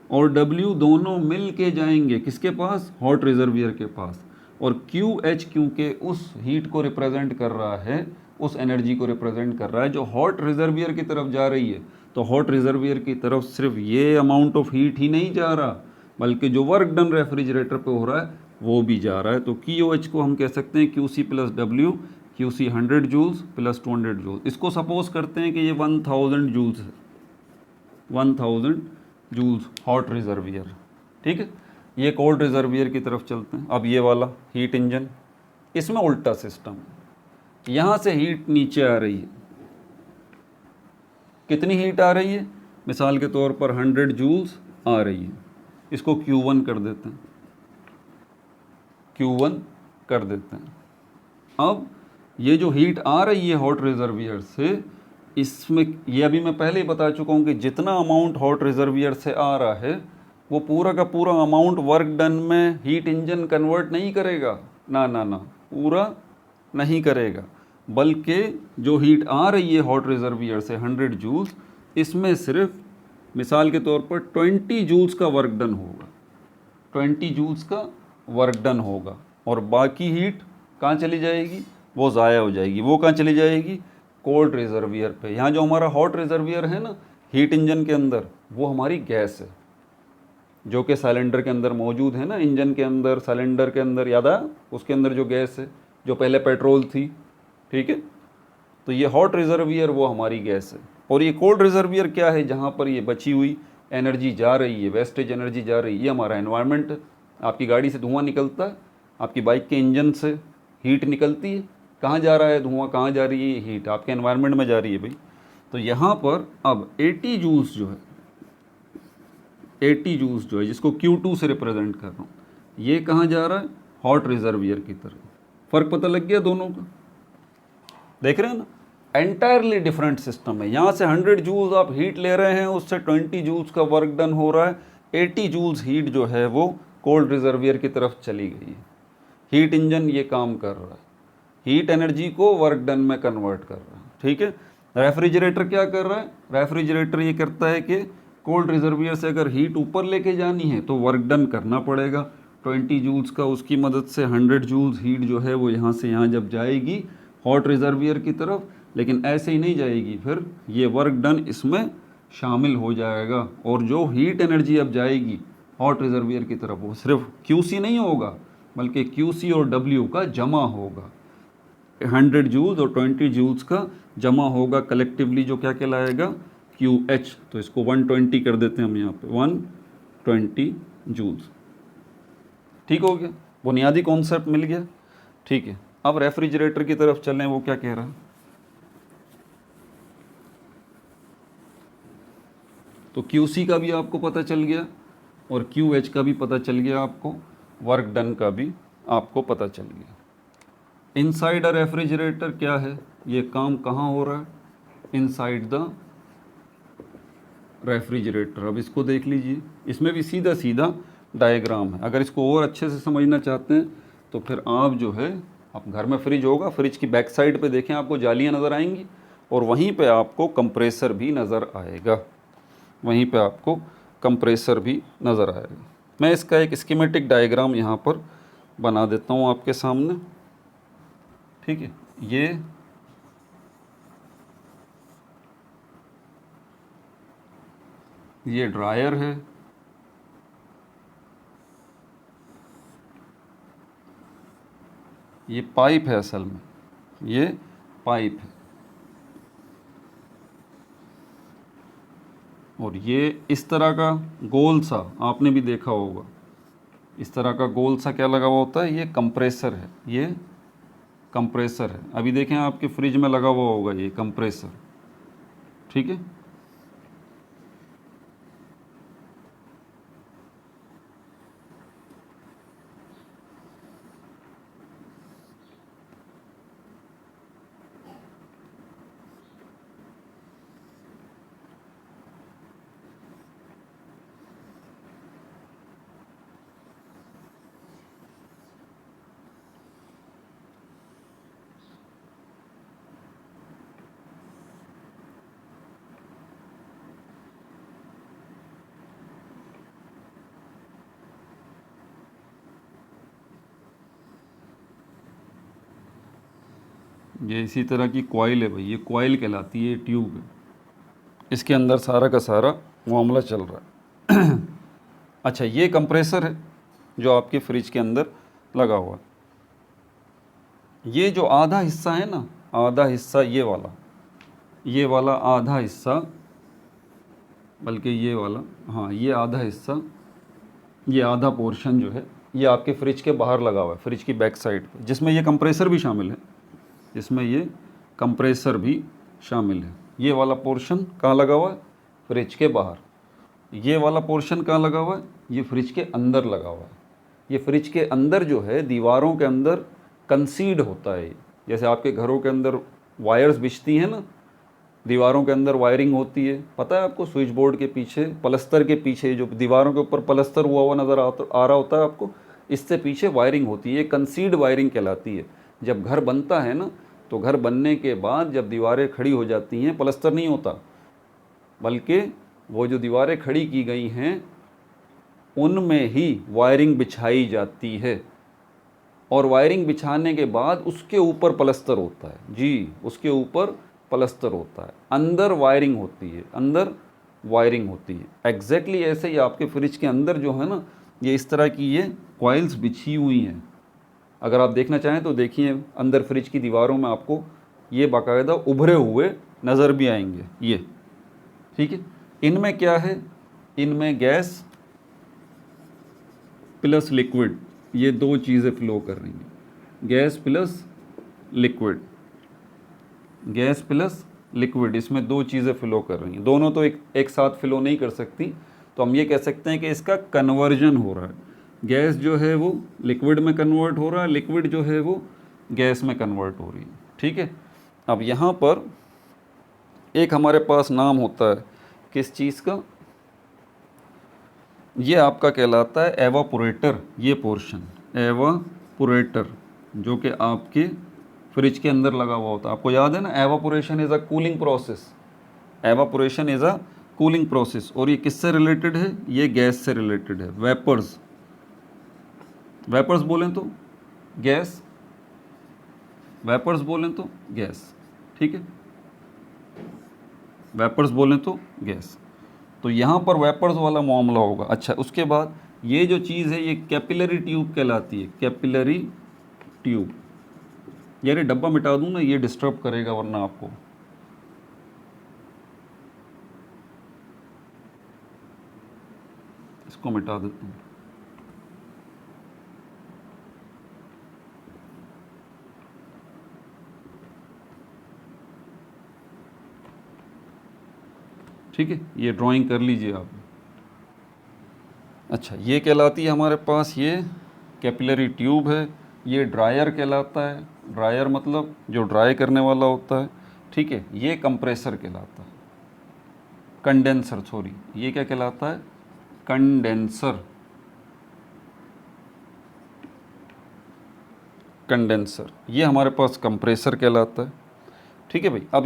और W दोनों मिल के जाएंगे किसके पास, हॉट रिजर्वियर के पास। और QH क्योंकि उस हीट को रिप्रेजेंट कर रहा है, उस एनर्जी को रिप्रेजेंट कर रहा है जो हॉट रिजर्वियर की तरफ जा रही है, तो हॉट रिजर्वियर की तरफ सिर्फ ये अमाउंट ऑफ हीट ही नहीं जा रहा बल्कि जो वर्क डन रेफ्रिजरेटर पे हो रहा है वो भी जा रहा है। तो QH को हम कह सकते हैं QC plus W, QC 100 joules plus 200 joules. इसको सपोज करते हैं कि ये 1000 जूल्स है, 1000 जूल्स हॉट रिजर्वियर, ठीक है। ये कोल्ड रिजर्वियर की तरफ चलते हैं। अब ये वाला हीट इंजन, इसमें उल्टा सिस्टम है। यहाँ से हीट नीचे आ रही है, कितनी हीट आ रही है, मिसाल के तौर पर 100 जूल्स आ रही है। इसको Q1 कर देते हैं, Q1 कर देते हैं। अब ये जो हीट आ रही है हॉट रिजर्वियर से, इसमें ये अभी मैं पहले ही बता चुका हूँ कि जितना अमाउंट हॉट रिजर्वियर से आ रहा है वो पूरा का पूरा अमाउंट वर्क डन में हीट इंजन कन्वर्ट नहीं करेगा, ना ना ना, पूरा नहीं करेगा, बल्कि जो हीट आ रही है हॉट रिजर्वियर से 100 जूल्स, इसमें सिर्फ मिसाल के तौर पर 20 जूल्स का वर्क डन होगा, 20 जूल्स का वर्क डन होगा और बाकी हीट कहाँ चली जाएगी, वो ज़ाया हो जाएगी। वो कहाँ चली जाएगी, कोल्ड रिजर्वियर पे। यहाँ जो हमारा हॉट रिजर्वियर है ना हीट इंजन के अंदर, वो हमारी गैस है जो कि सिलेंडर के अंदर मौजूद है ना, इंजन के अंदर सिलेंडर के अंदर, याद आया उसके अंदर जो गैस है जो पहले पेट्रोल थी, ठीक है। तो ये हॉट रिजर्वियर वो हमारी गैस है। और ये कोल्ड रिजर्वियर क्या है, जहाँ पर ये बची हुई एनर्जी जा रही है, वेस्टेज एनर्जी जा रही है, ये हमारा एनवायरनमेंट है। आपकी गाड़ी से धुआं निकलता है, आपकी बाइक के इंजन से हीट निकलती है, कहाँ जा रहा है धुआं, कहाँ जा रही है हीट, आपके एनवायरनमेंट में जा रही है भाई। तो यहाँ पर अब 80 जूल्स जो है, 80 जूल्स जो है जिसको Q2 से रिप्रेजेंट कर रहा हूँ, ये कहाँ जा रहा है, हॉट रिजर्वियर की तरफ। फ़र्क पता लग गया दोनों का, देख रहे हैं ना, एंटायरली डिफरेंट सिस्टम है। यहाँ से 100 जूल्स आप हीट ले रहे हैं, उससे 20 जूल्स का वर्क डन हो रहा है, 80 जूल्स हीट जो है वो कोल्ड रिजर्वियर की तरफ चली गई है। हीट इंजन ये काम कर रहा है, हीट एनर्जी को वर्क डन में कन्वर्ट कर रहा है, ठीक है। रेफ्रिजरेटर क्या कर रहा है, रेफ्रिजरेटर ये करता है कि कोल्ड रिजर्वियर से अगर हीट ऊपर लेके जानी है तो वर्क डन करना पड़ेगा 20 जूल्स का, उसकी मदद से 100 जूल्स हीट जो है वो यहाँ से यहाँ जब जाएगी हॉट रिजर्वियर की तरफ, लेकिन ऐसे ही नहीं जाएगी, फिर ये वर्क डन इसमें शामिल हो जाएगा। और जो हीट एनर्जी अब जाएगी हॉट रिजर्वियर की तरफ वो सिर्फ QC नहीं होगा बल्कि QC और W का जमा होगा, 100 जूल्स और 20 जूल्स का जमा होगा कलेक्टिवली, जो क्या कहलाएगा QH। तो इसको 120 कर देते हैं हम यहाँ पे, 120 जूल्स, ठीक हो गया, बुनियादी कॉन्सेप्ट मिल गया, ठीक है। अब रेफ्रिजरेटर की तरफ चलें, वो क्या कह रहा है। तो QC का भी आपको पता चल गया और QH का भी पता चल गया आपको, वर्क डन का भी आपको पता चल गया। इनसाइड अ रेफ्रिजरेटर क्या है, ये काम कहाँ हो रहा है, इनसाइड द रेफ्रिजरेटर। अब इसको देख लीजिए, इसमें भी सीधा सीधा डायग्राम है। अगर इसको और अच्छे से समझना चाहते हैं तो फिर आप जो है, आप घर में फ्रिज होगा, फ्रिज की बैक साइड पे देखें, आपको जालियाँ नज़र आएंगी और वहीं पे आपको कंप्रेसर भी नज़र आएगा, वहीं पे आपको कंप्रेसर भी नज़र आएगा। मैं इसका एक स्कीमेटिक डायग्राम यहाँ पर बना देता हूँ आपके सामने, ठीक है। ये ड्रायर है, ये पाइप है, असल में ये पाइप है, और ये इस तरह का गोल सा आपने भी देखा होगा, इस तरह का गोल सा क्या लगा हुआ होता है, ये कंप्रेसर है, ये कंप्रेसर है। अभी देखें आपके फ्रिज में लगा हुआ होगा ये कंप्रेसर, ठीक है। ये इसी तरह की कॉइल है भाई, ये कॉइल कहलाती है, ये ट्यूब है, इसके अंदर सारा का सारा मामला चल रहा है। अच्छा, ये कंप्रेसर है जो आपके फ्रिज के अंदर लगा हुआ है। ये जो आधा हिस्सा है ना, आधा हिस्सा ये वाला आधा हिस्सा, बल्कि ये वाला, हाँ ये आधा हिस्सा, ये आधा पोर्शन जो है ये आपके फ्रिज के बाहर लगा हुआ है, फ्रिज की बैक साइड पे, जिसमें ये कंप्रेसर भी शामिल है, इसमें ये कंप्रेसर भी शामिल है। ये वाला पोर्शन कहाँ लगा हुआ है, फ्रिज के बाहर। ये वाला पोर्शन कहाँ लगा हुआ है, ये फ्रिज के अंदर लगा हुआ है। ये फ्रिज के अंदर जो है, दीवारों के अंदर कंसीड होता है। जैसे आपके घरों के अंदर वायर्स बिछती हैं ना, दीवारों के अंदर वायरिंग होती है, पता है आपको, स्विच बोर्ड के पीछे, पलस्तर के पीछे, जो दीवारों के ऊपर पलस्तर हुआ हुआ नज़र आ रहा होता है आपको, इससे पीछे वायरिंग होती है, कंसीड वायरिंग कहलाती है। जब घर बनता है ना, तो घर बनने के बाद जब दीवारें खड़ी हो जाती हैं, पलस्तर नहीं होता, बल्कि वो जो दीवारें खड़ी की गई हैं उनमें ही वायरिंग बिछाई जाती है, और वायरिंग बिछाने के बाद उसके ऊपर पलस्तर होता है। जी, उसके ऊपर पलस्तर होता है, अंदर वायरिंग होती है, अंदर वायरिंग होती है। एग्जैक्टली ऐसे ही आपके फ्रिज के अंदर जो है ना, ये इस तरह की ये कॉइल्स बिछी हुई हैं। अगर आप देखना चाहें तो देखिए, अंदर फ्रिज की दीवारों में आपको ये बाकायदा उभरे हुए नज़र भी आएंगे, ये, ठीक है। इनमें क्या है, इनमें गैस प्लस लिक्विड, ये दो चीज़ें फ्लो कर रही हैं, gas plus liquid, gas plus liquid, इसमें दो चीज़ें फ्लो कर रही हैं। दोनों तो एक साथ फ्लो नहीं कर सकती, तो हम ये कह सकते हैं कि इसका कन्वर्जन हो रहा है। गैस जो है वो लिक्विड में कन्वर्ट हो रहा है, लिक्विड जो है वो गैस में कन्वर्ट हो रही है, ठीक है। अब यहाँ पर एक हमारे पास नाम होता है किस चीज़ का, ये आपका कहलाता है एवापोरेटर। ये पोर्शन एवापोरेटर जो कि आपके फ्रिज के अंदर लगा हुआ होता है। आपको याद है ना, evaporation is a cooling process, evaporation is a cooling process. और ये किससे रिलेटेड है, ये गैस से रिलेटेड है। वेपर्स, वेपर्स बोलें तो गैस, वेपर्स बोलें तो गैस, ठीक है, वेपर्स बोलें तो गैस। तो यहाँ पर वेपर्स वाला मामला होगा। अच्छा, उसके बाद ये जो चीज़ है ये कैपिलरी ट्यूब कहलाती है, कैपिलरी ट्यूब। यार ये डब्बा मिटा दूँ ना, ये डिस्टर्ब करेगा वरना आपको। इसको मिटा देता हूँ। ठीक है, ये ड्राइंग कर लीजिए आप। अच्छा, ये कहलाती है हमारे पास, ये कैपिलरी ट्यूब है। ये ड्रायर कहलाता है, ड्रायर मतलब जो ड्राई करने वाला होता है, ठीक है, ये कंप्रेसर कहलाता है, कंडेंसर, सॉरी, ये क्या कहलाता है, कंडेंसर, कंडेंसर, ये हमारे पास कंप्रेसर कहलाता है। ठीक है भाई, अब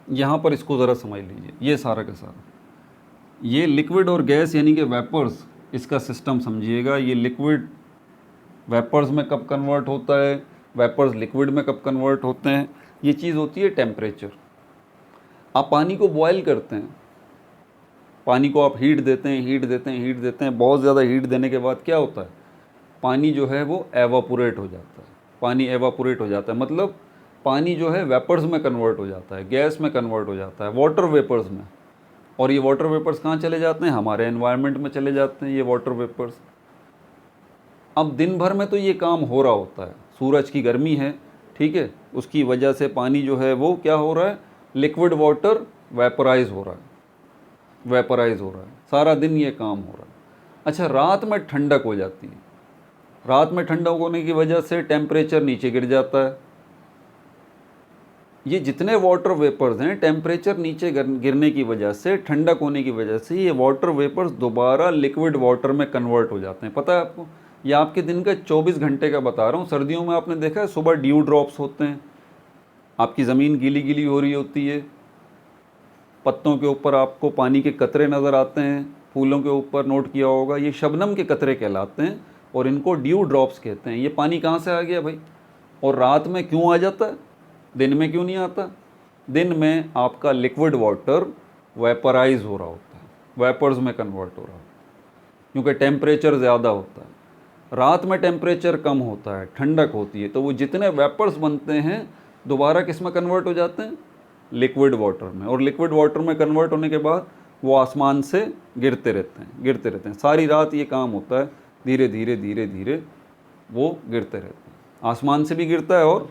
यहाँ पर इसको ज़रा समझ लीजिए, ये सारा का सारा, ये लिक्विड और गैस यानी कि वेपर्स, इसका सिस्टम समझिएगा। ये लिक्विड वेपर्स में कब कन्वर्ट होता है, वेपर्स लिक्विड में कब कन्वर्ट होते हैं, ये चीज़ होती है टेम्परेचर। आप पानी को बॉयल करते हैं, पानी को आप हीट देते हैं, हीट देते हैं, हीट देते हैं, बहुत ज़्यादा हीट देने के बाद क्या होता है, पानी जो है वो एवापोरेट हो जाता है। पानी एवापोरेट हो जाता है मतलब पानी जो है वेपर्स में कन्वर्ट हो जाता है, गैस में कन्वर्ट हो जाता है, वाटर वेपर्स में। और ये वाटर वेपर्स कहाँ चले जाते हैं, हमारे एनवायरनमेंट में चले जाते हैं ये वाटर वेपर्स। अब दिन भर में तो ये काम हो रहा होता है, सूरज की गर्मी है, ठीक है, उसकी वजह से पानी जो है वो क्या हो रहा है, लिक्विड वाटर वेपराइज हो रहा है, वेपराइज हो रहा है, सारा दिन ये काम हो रहा है। अच्छा, रात में ठंडक हो जाती है, रात में ठंडक होने की वजह से टेम्परेचर नीचे गिर जाता है। ये जितने वाटर वेपर्स हैं, टेम्परेचर नीचे गिरने की वजह से, ठंडक होने की वजह से, ये वाटर वेपर्स दोबारा लिक्विड वाटर में कन्वर्ट हो जाते हैं। पता है आपको, ये आपके दिन का 24 घंटे का बता रहा हूँ। सर्दियों में आपने देखा है सुबह ड्यू ड्रॉप्स होते हैं, आपकी ज़मीन गीली गीली हो रही होती है, पत्तों के ऊपर आपको पानी के कतरे नज़र आते हैं, फूलों के ऊपर नोट किया होगा, ये शबनम के कतरे कहलाते हैं और इनको ड्यू ड्रॉप्स कहते हैं। ये पानी कहाँ से आ गया भाई, और रात में क्यों आ जाता है, दिन में क्यों नहीं आता? दिन में आपका लिक्विड वाटर वेपराइज हो रहा होता है, वेपर्स में कन्वर्ट हो रहा है, क्योंकि टेम्परेचर ज़्यादा होता है। रात में टेम्परेचर कम होता है, ठंडक होती है, तो वो जितने वेपर्स बनते हैं दोबारा किस में कन्वर्ट हो जाते हैं, लिक्विड वाटर में। और लिक्विड वाटर में कन्वर्ट होने के बाद वो आसमान से गिरते रहते हैं, गिरते रहते हैं, सारी रात ये काम होता है, धीरे धीरे धीरे धीरे वो गिरते रहते हैं। आसमान से भी गिरता है और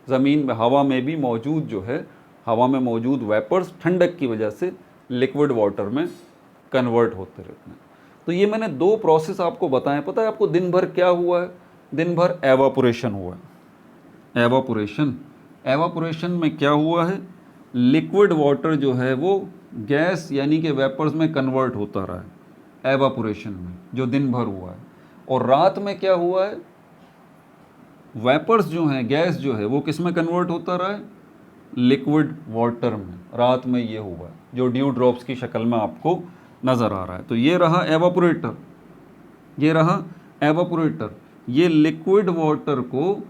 ज़मीन में, हवा में भी मौजूद जो है, हवा में मौजूद वेपर्स ठंडक की वजह से लिक्विड वाटर में कन्वर्ट होते रहते हैं। तो ये मैंने 2 प्रोसेस आपको बताएं। पता है आपको दिन भर क्या हुआ है, दिन भर एवापोरेशन हुआ है। एवापोरेशन, एवापोरेशन में क्या हुआ है, लिक्विड वाटर जो है वो गैस यानी कि वेपर्स में कन्वर्ट होता रहा है एवापोरेशन में, जो दिन भर हुआ है। और रात में क्या हुआ है, वेपर्स जो हैं, गैस जो है वो किस में कन्वर्ट होता रहा है, लिक्विड वाटर में। रात में ये हुआ है जो ड्यू ड्रॉप्स की शक्ल में आपको नज़र आ रहा है। तो ये रहा एवापोरेटर, ये रहा एवापोरेटर। ये लिक्विड वाटर को,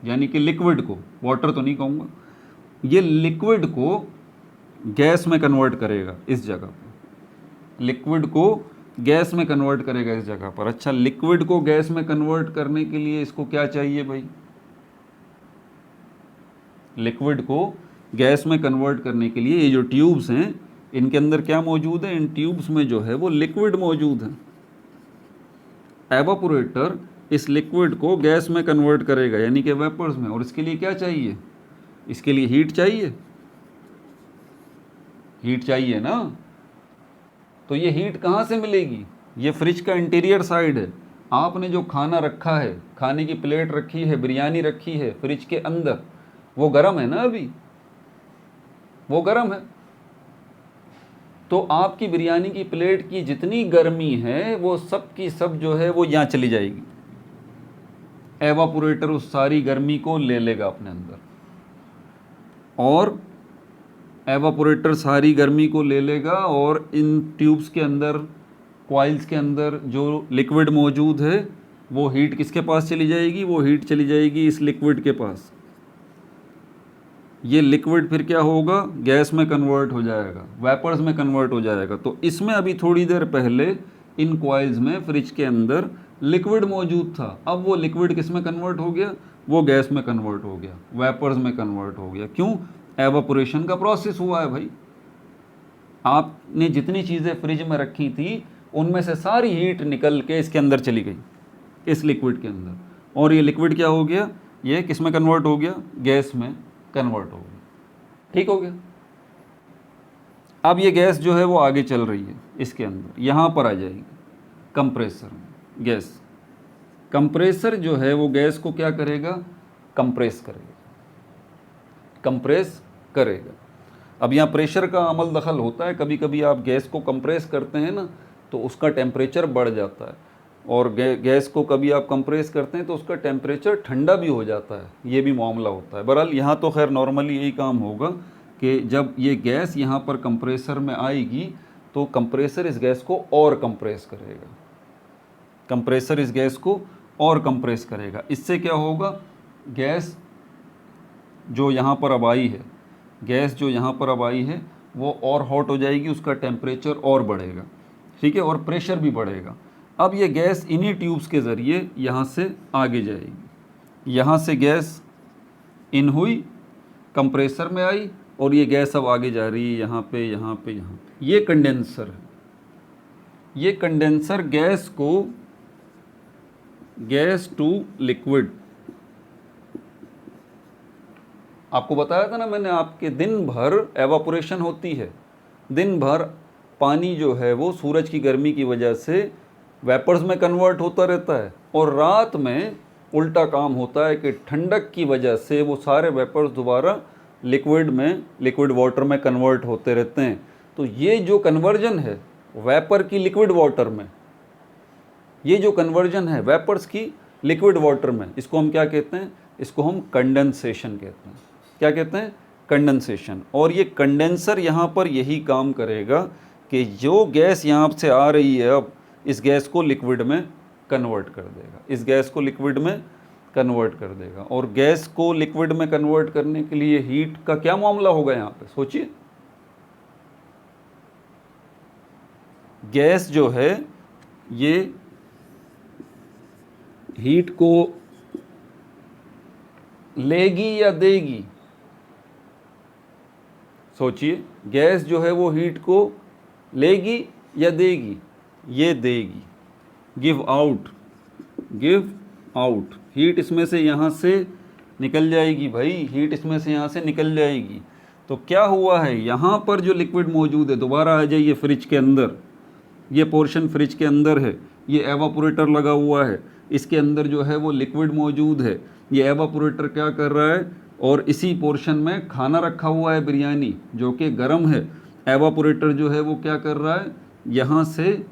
यानी कि लिक्विड को, वाटर तो नहीं कहूँगा, ये लिक्विड को गैस में कन्वर्ट करेगा इस जगह पर, लिक्विड को गैस में कन्वर्ट करेगा इस जगह पर। अच्छा, लिक्विड को गैस में कन्वर्ट करने के लिए इसको क्या चाहिए भाई, लिक्विड को गैस में कन्वर्ट करने के लिए ये जो ट्यूब्स हैं इनके अंदर क्या मौजूद है, इन ट्यूब्स में जो है वो लिक्विड मौजूद है। एवापोरेटर इस लिक्विड को गैस में कन्वर्ट करेगा यानी कि वेपर्स में, और इसके लिए क्या चाहिए, इसके लिए हीट चाहिए, हीट चाहिए ना। तो ये हीट कहाँ से मिलेगी, ये फ्रिज का इंटीरियर साइड है। आपने जो खाना रखा है, खाने की प्लेट रखी है, बिरयानी रखी है फ्रिज के अंदर, वो गर्म है ना, अभी वो गर्म है। तो आपकी बिरयानी की प्लेट की जितनी गर्मी है वो सब की सब जो है वो यहाँ चली जाएगी। एवापोरेटर उस सारी गर्मी को ले लेगा अपने अंदर, और एवापोरेटर सारी गर्मी को ले लेगा और इन ट्यूब्स के अंदर, कॉइल्स के अंदर जो लिक्विड मौजूद है वो हीट किसके पास चली जाएगी, वो हीट चली जाएगी इस लिक्विड के पास। ये लिक्विड फिर क्या होगा, गैस में कन्वर्ट हो जाएगा, वेपर्स में कन्वर्ट हो जाएगा। तो इसमें अभी थोड़ी देर पहले इन कॉइल्स में, फ्रिज के अंदर लिक्विड मौजूद था, अब वो लिक्विड किस में कन्वर्ट हो गया, वो गैस में कन्वर्ट हो गया, वेपर्स में कन्वर्ट हो गया। क्यों, एवापोरेशन का प्रोसेस हुआ है भाई। आपने जितनी चीज़ें फ्रिज में रखी थी उनमें से सारी हीट निकल के इसके अंदर चली गई, इस लिक्विड के अंदर, और ये लिक्विड क्या हो गया, ये किस में कन्वर्ट हो गया, गैस में कन्वर्ट हो गया। ठीक हो गया। अब ये गैस जो है वो आगे चल रही है इसके अंदर, यहाँ पर आ जाएगी कंप्रेसर में गैस। कंप्रेसर जो है वो गैस को क्या करेगा, कंप्रेस करेगा, कंप्रेस करेगा। अब यहाँ प्रेशर का अमल दखल होता है, कभी कभी आप गैस को कंप्रेस करते हैं ना तो उसका टेम्परेचर बढ़ जाता है, और गैस को कभी आप कंप्रेस करते हैं तो उसका टेम्परेचर ठंडा भी हो जाता है, ये भी मामला होता है। बहरहाल यहाँ तो खैर नॉर्मली यही काम होगा कि जब ये गैस यहाँ पर कंप्रेसर में आएगी तो कंप्रेसर इस गैस को और कंप्रेस करेगा, कंप्रेसर इस गैस को और कंप्रेस करेगा। इससे क्या होगा, गैस जो यहाँ पर अब आई है, गैस जो यहाँ पर अब आई है वो और हॉट हो जाएगी, उसका टेम्परेचर और बढ़ेगा, ठीक है, और प्रेशर भी बढ़ेगा। अब ये गैस इन्हीं ट्यूब्स के ज़रिए यहाँ से आगे जाएगी, यहाँ से गैस इन हुई, कंप्रेसर में आई, और ये गैस अब आगे जा रही है यहाँ पे, यहाँ पे, यहाँ पे। ये कंडेंसर है, ये कंडेंसर गैस को, गैस टू लिक्विड, आपको बताया था ना मैंने, आपके दिन भर एवापोरेशन होती है, दिन भर पानी जो है वो सूरज की गर्मी की वजह से वेपर्स में कन्वर्ट होता रहता है, और रात में उल्टा काम होता है कि ठंडक की वजह से वो सारे वेपर्स दोबारा लिक्विड में, लिक्विड वाटर में कन्वर्ट होते रहते हैं। तो ये जो कन्वर्जन है वेपर की लिक्विड वाटर में, ये जो कन्वर्जन है वेपर्स की लिक्विड वाटर में, इसको हम क्या कहते हैं, इसको हम कंडेंसेशन कहते हैं। क्या कहते हैं, कंडेंसेशन। और ये कंडेंसर यहाँ पर यही काम करेगा कि जो गैस यहाँ से आ रही है अब इस गैस को लिक्विड में कन्वर्ट कर देगा, इस गैस को लिक्विड में कन्वर्ट कर देगा। और गैस को लिक्विड में कन्वर्ट करने के लिए हीट का क्या मामला होगा यहाँ पे, सोचिए। गैस जो है ये हीट को लेगी या देगी, सोचिए। गैस जो है वो हीट को लेगी या देगी, ये देगी। Give out, give out, heat इसमें से यहाँ से निकल जाएगी भाई, हीट इसमें से यहाँ से निकल जाएगी। तो क्या हुआ है, यहाँ पर जो लिक्विड मौजूद है, दोबारा आ जाइए फ्रिज के अंदर, ये पोर्शन फ्रिज के अंदर है, ये एवापोरेटर लगा हुआ है, इसके अंदर जो है वो लिक्विड मौजूद है। ये एवापोरेटर क्या कर रहा है, और इसी पोर्शन में खाना रखा हुआ है बिरयानी जो कि गर्म है। एवापोरेटर जो है वो क्या कर रहा है, यहाँ से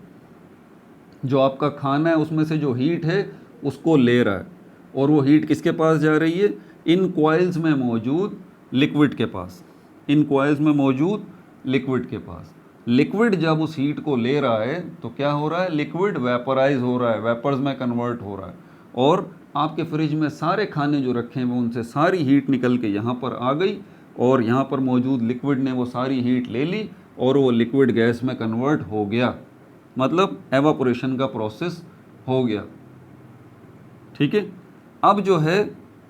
जो आपका खाना है उसमें से जो हीट है उसको ले रहा है, और वो हीट किसके पास जा रही है, इन कॉइल्स में मौजूद लिक्विड के पास, इन कॉइल्स में मौजूद लिक्विड के पास। लिक्विड जब उस हीट को ले रहा है तो क्या हो रहा है, लिक्विड वेपराइज हो रहा है, वेपर्स में कन्वर्ट हो रहा है, और आपके फ्रिज में सारे खाने जो रखे हैं वो उनसे सारी हीट निकल के यहाँ पर आ गई, और यहाँ पर मौजूद लिक्विड ने वो सारी हीट ले ली और वो लिक्विड गैस में कन्वर्ट हो गया, मतलब एवापोरेशन का प्रोसेस हो गया, ठीक है। अब जो है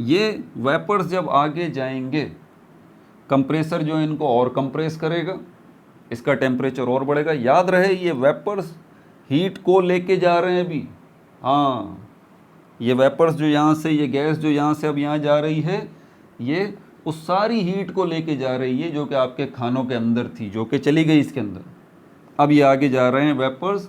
ये वेपर्स जब आगे जाएंगे, कंप्रेसर जो है इनको और कंप्रेस करेगा, इसका टेम्परेचर और बढ़ेगा। याद रहे ये वेपर्स हीट को लेके जा रहे हैं अभी, हाँ, ये वेपर्स जो यहाँ से, ये गैस जो यहाँ से अब यहाँ जा रही है, ये उस सारी हीट को लेके जा रही है जो कि आपके खानों के अंदर थी, जो कि चली गई इसके अंदर। अब ये आगे जा रहे हैं वेपर्स,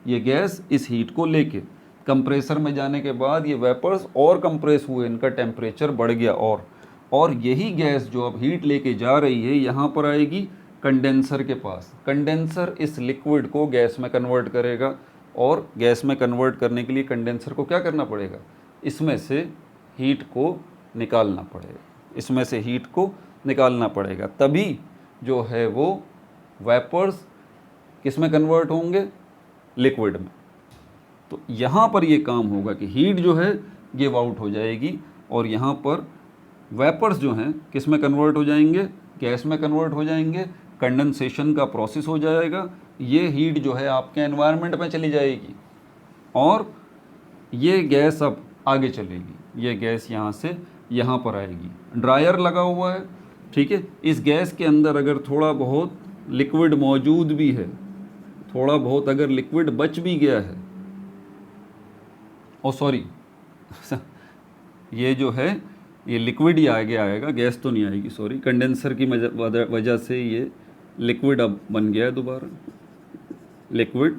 ये गैस इस हीट को लेके कंप्रेसर में जाने के बाद ये वेपर्स और कंप्रेस हुए, इनका टेम्परेचर बढ़ गया, और यही गैस जो अब हीट लेके जा रही है यहाँ पर आएगी कंडेंसर के पास। कंडेंसर इस लिक्विड को गैस में कन्वर्ट करेगा, और गैस में कन्वर्ट करने के लिए कंडेंसर को क्या करना पड़ेगा, इसमें से हीट को निकालना पड़ेगा, इसमें से हीट को निकालना पड़ेगा। तभी जो है वो वेपर्स किस में कन्वर्ट होंगे, लिक्विड में। तो यहाँ पर ये काम होगा कि हीट जो है गिव आउट हो जाएगी, और यहाँ पर वेपर्स जो हैं किस में कन्वर्ट हो जाएंगे, गैस में कन्वर्ट हो जाएंगे। कंडेंसेशन का प्रोसेस हो जाएगा, ये हीट जो है आपके एनवायरनमेंट में चली जाएगी, और ये गैस अब आगे चलेगी, ये गैस यहाँ से यहाँ पर आएगी। ड्रायर लगा हुआ है, ठीक है। इस गैस के अंदर अगर थोड़ा बहुत लिक्विड मौजूद भी है, थोड़ा बहुत अगर लिक्विड बच भी गया है, ओ सॉरी ये जो है ये लिक्विड ही आगे आएगा, गैस तो नहीं आएगी, सॉरी। कंडेंसर की वजह से ये लिक्विड अब बन गया है दोबारा, लिक्विड।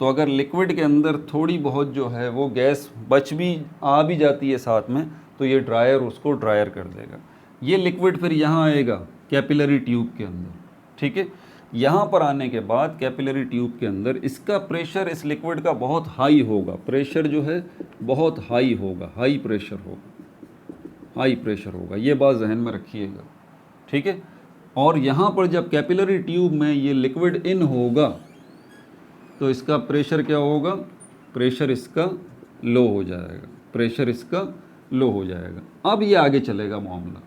तो अगर लिक्विड के अंदर थोड़ी बहुत जो है वो गैस बच भी आ भी जाती है साथ में, तो ये ड्रायर उसको ड्रायर कर देगा। ये लिक्विड फिर यहाँ आएगा कैपिलरी ट्यूब के अंदर, ठीक है। यहाँ पर आने के बाद कैपिलरी ट्यूब के अंदर इसका प्रेशर इस लिक्विड का बहुत हाई होगा, प्रेशर जो है बहुत हाई होगा, हाई प्रेशर होगा, हाई प्रेशर होगा, ये बात जहन में रखिएगा, ठीक है। और यहाँ पर जब कैपिलरी ट्यूब में ये लिक्विड इन होगा तो इसका प्रेशर क्या होगा, प्रेशर इसका लो हो जाएगा, प्रेशर इसका लो हो जाएगा। अब ये आगे चलेगा मामला।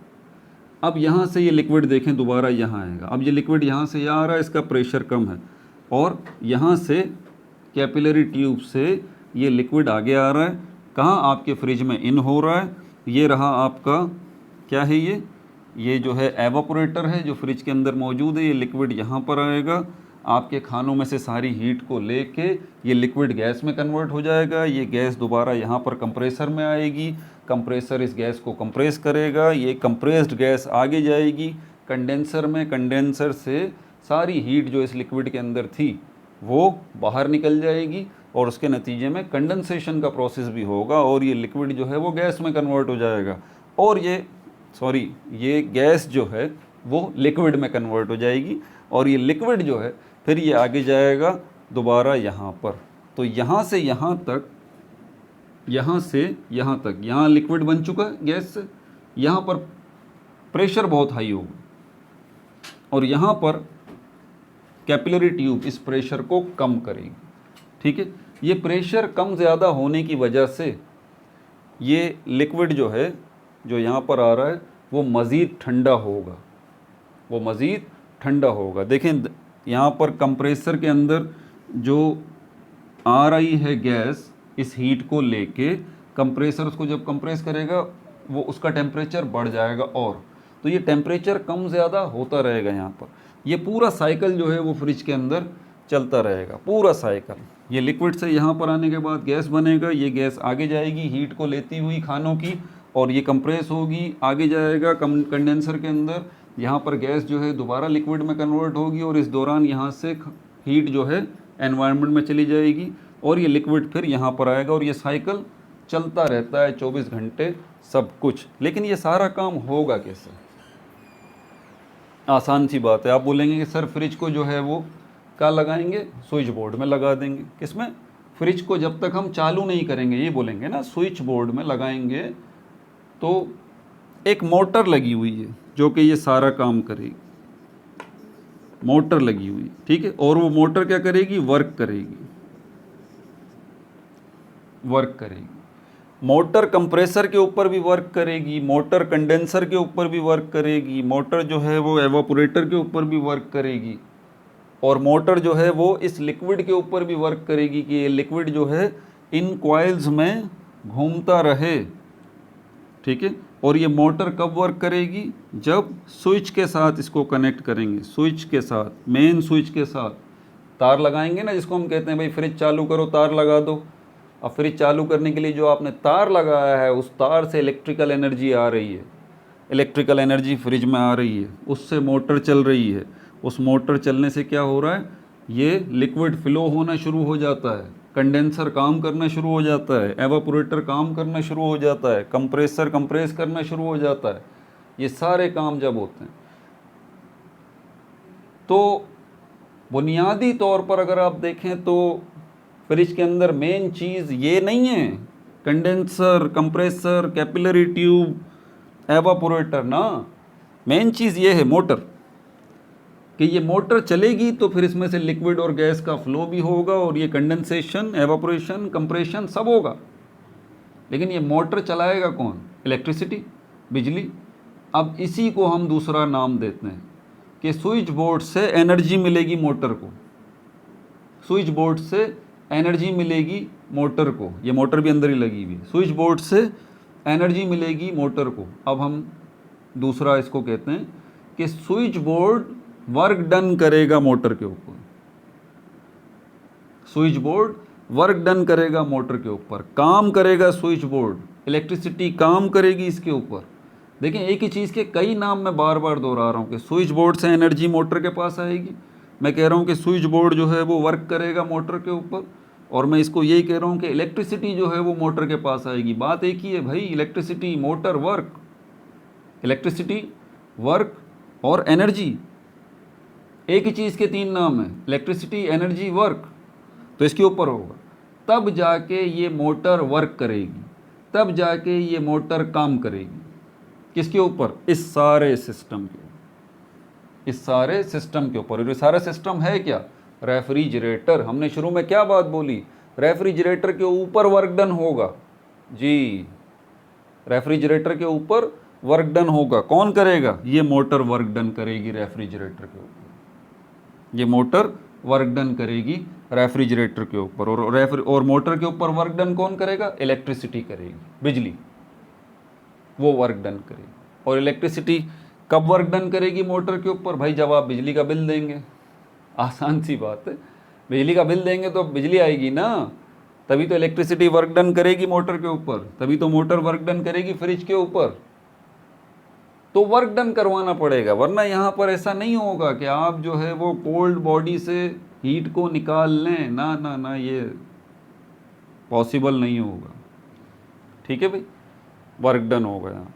अब यहाँ से ये लिक्विड देखें दोबारा यहाँ आएगा, अब ये लिक्विड यहाँ से यहाँ आ रहा है, इसका प्रेशर कम है, और यहाँ से कैपिलरी ट्यूब से ये लिक्विड आगे आ रहा है, कहाँ, आपके फ्रिज में इन हो रहा है। ये रहा आपका क्या है, ये जो है एवापोरेटर है जो फ्रिज के अंदर मौजूद है। ये लिक्विड यहाँ पर आएगा, आपके खानों में से सारी हीट को लेके ये लिक्विड गैस में कन्वर्ट हो जाएगा। ये गैस दोबारा यहाँ पर कंप्रेसर में आएगी, कंप्रेसर इस गैस को कंप्रेस करेगा, ये कंप्रेस्ड गैस आगे जाएगी कंडेंसर में, कंडेंसर से सारी हीट जो इस लिक्विड के अंदर थी वो बाहर निकल जाएगी, और उसके नतीजे में कंडेंसेशन का प्रोसेस भी होगा, और ये लिक्विड जो है वो गैस में कन्वर्ट हो जाएगा, और ये गैस जो है वो लिक्विड में कन्वर्ट हो जाएगी, और ये लिक्विड जो है फिर ये आगे जाएगा दोबारा यहाँ पर। तो यहाँ से यहाँ तक, यहाँ से यहाँ तक, यहाँ लिक्विड बन चुका है गैस से, यहाँ पर प्रेशर बहुत हाई होगा, और यहाँ पर कैपिलरी ट्यूब इस प्रेशर को कम करेगी, ठीक है। ये प्रेशर कम ज़्यादा होने की वजह से ये लिक्विड जो है जो यहाँ पर आ रहा है वो मज़ीद ठंडा होगा, वो मज़ीद ठंडा होगा। देखें यहाँ पर कंप्रेसर के अंदर जो आ रही है गैस, इस हीट को लेके कंप्रेसर उसको जब कंप्रेस करेगा वो उसका टेम्परेचर बढ़ जाएगा, और तो ये टेम्परेचर कम ज़्यादा होता रहेगा यहाँ पर। ये पूरा साइकिल जो है वो फ्रिज के अंदर चलता रहेगा, पूरा साइकिल। ये लिक्विड से यहाँ पर आने के बाद गैस बनेगा, ये गैस आगे जाएगी हीट को लेती हुई खानों की, और ये कंप्रेस होगी, आगे जाएगा कंडेंसर के अंदर, यहाँ पर गैस जो है दोबारा लिक्विड में कन्वर्ट होगी, और इस दौरान यहाँ से हीट जो है एनवायरनमेंट में चली जाएगी, और ये लिक्विड फिर यहाँ पर आएगा, और ये साइकिल चलता रहता है 24 घंटे सब कुछ। लेकिन ये सारा काम होगा कैसे? आसान सी बात है। आप बोलेंगे कि सर फ्रिज को जो है वो क्या लगाएंगे, स्विच बोर्ड में लगा देंगे। किसमें? फ्रिज को जब तक हम चालू नहीं करेंगे, ये बोलेंगे ना, स्विच बोर्ड में लगाएंगे। तो एक मोटर लगी हुई है जो कि ये सारा काम करेगी, मोटर लगी हुई, ठीक है। और वो मोटर क्या करेगी, वर्क करेगी, वर्क करेगी। मोटर कंप्रेसर के ऊपर भी वर्क करेगी, मोटर कंडेंसर के ऊपर भी वर्क करेगी, मोटर जो है वो एवापोरेटर के ऊपर भी वर्क करेगी, और मोटर जो है वो इस लिक्विड के ऊपर भी वर्क करेगी कि ये लिक्विड जो है इन कॉइल्स में घूमता रहे, ठीक है। और ये मोटर कब वर्क करेगी, जब स्विच के साथ इसको कनेक्ट करेंगे, स्विच के साथ, मेन स्विच के साथ तार लगाएंगे ना, जिसको हम कहते हैं भाई फ्रिज चालू करो तार लगा दो। अब फ्रिज चालू करने के लिए जो आपने तार लगाया है उस तार से इलेक्ट्रिकल एनर्जी आ रही है, इलेक्ट्रिकल एनर्जी फ्रिज में आ रही है, उससे मोटर चल रही है। उस मोटर चलने से क्या हो रहा है, ये लिक्विड फ्लो होना शुरू हो जाता है, कंडेंसर काम करना शुरू हो जाता है, एवापोरेटर काम करना शुरू हो जाता है, कंप्रेसर कंप्रेस करना शुरू हो जाता है। ये सारे काम जब होते हैं तो बुनियादी तौर पर अगर आप देखें तो फ्रिज के अंदर मेन चीज़ ये नहीं है condenser, compressor, capillary tube, evaporator ना, मेन चीज़ ये है मोटर, कि ये मोटर चलेगी तो फिर इसमें से लिक्विड और गैस का फ्लो भी होगा, और ये कंडेंसेशन, एवापोरेशन, कंप्रेशन सब होगा। लेकिन ये मोटर चलाएगा कौन? इलेक्ट्रिसिटी, बिजली। अब इसी को हम दूसरा नाम देते हैं कि स्विच बोर्ड से एनर्जी मिलेगी मोटर को, स्विच बोर्ड से एनर्जी मिलेगी मोटर को, ये मोटर भी अंदर ही लगी हुई है, स्विच बोर्ड से एनर्जी मिलेगी मोटर को। अब हम दूसरा इसको कहते हैं कि स्विच बोर्ड वर्क डन करेगा मोटर के ऊपर, स्विच बोर्ड वर्क डन करेगा मोटर के ऊपर, काम करेगा स्विच बोर्ड, इलेक्ट्रिसिटी काम करेगी इसके ऊपर। देखें एक ही चीज़ के कई नाम मैं बार बार दोहरा रहा हूँ कि स्विच बोर्ड से एनर्जी मोटर के पास आएगी, मैं कह रहा हूँ कि स्विच बोर्ड जो है वो वर्क करेगा मोटर के ऊपर, और मैं इसको यही कह रहा हूँ कि इलेक्ट्रिसिटी जो है वो मोटर के पास आएगी। बात एक ही है भाई, electricity, motor, work, electricity, work और एनर्जी, एक ही चीज़ के तीन नाम हैं, इलेक्ट्रिसिटी, एनर्जी, वर्क। तो इसके ऊपर होगा, तब जाके ये मोटर वर्क करेगी, तब जाके ये मोटर काम करेगी। किसके ऊपर? इस सारे सिस्टम के, इस सारे सिस्टम के ऊपर। और ये सारा सिस्टम है क्या? रेफ्रिजरेटर। हमने शुरू में क्या बात बोली? रेफ्रिजरेटर के ऊपर वर्क डन होगा जी, रेफ्रिजरेटर के ऊपर वर्क डन होगा। कौन करेगा? ये मोटर वर्क डन करेगी रेफ्रिजरेटर के ऊपर, ये मोटर वर्क डन करेगी रेफ्रिजरेटर के ऊपर। और मोटर के ऊपर वर्क डन कौन करेगा? इलेक्ट्रिसिटी करेगी, बिजली, वो वर्क डन करेगी। और इलेक्ट्रिसिटी कब वर्क डन करेगी मोटर के ऊपर? भाई जब आप बिजली का बिल देंगे, आसान सी बात है, बिजली का बिल देंगे तो बिजली आएगी ना, तभी तो इलेक्ट्रिसिटी वर्क डन करेगी मोटर के ऊपर, तभी तो मोटर वर्क डन करेगी फ्रिज के ऊपर। तो वर्क डन करवाना पड़ेगा, वरना यहाँ पर ऐसा नहीं होगा कि आप जो है वो कोल्ड बॉडी से हीट को निकाल लें, ना ना ना, ये पॉसिबल नहीं होगा। ठीक है भाई, वर्क डन होगा यहाँ।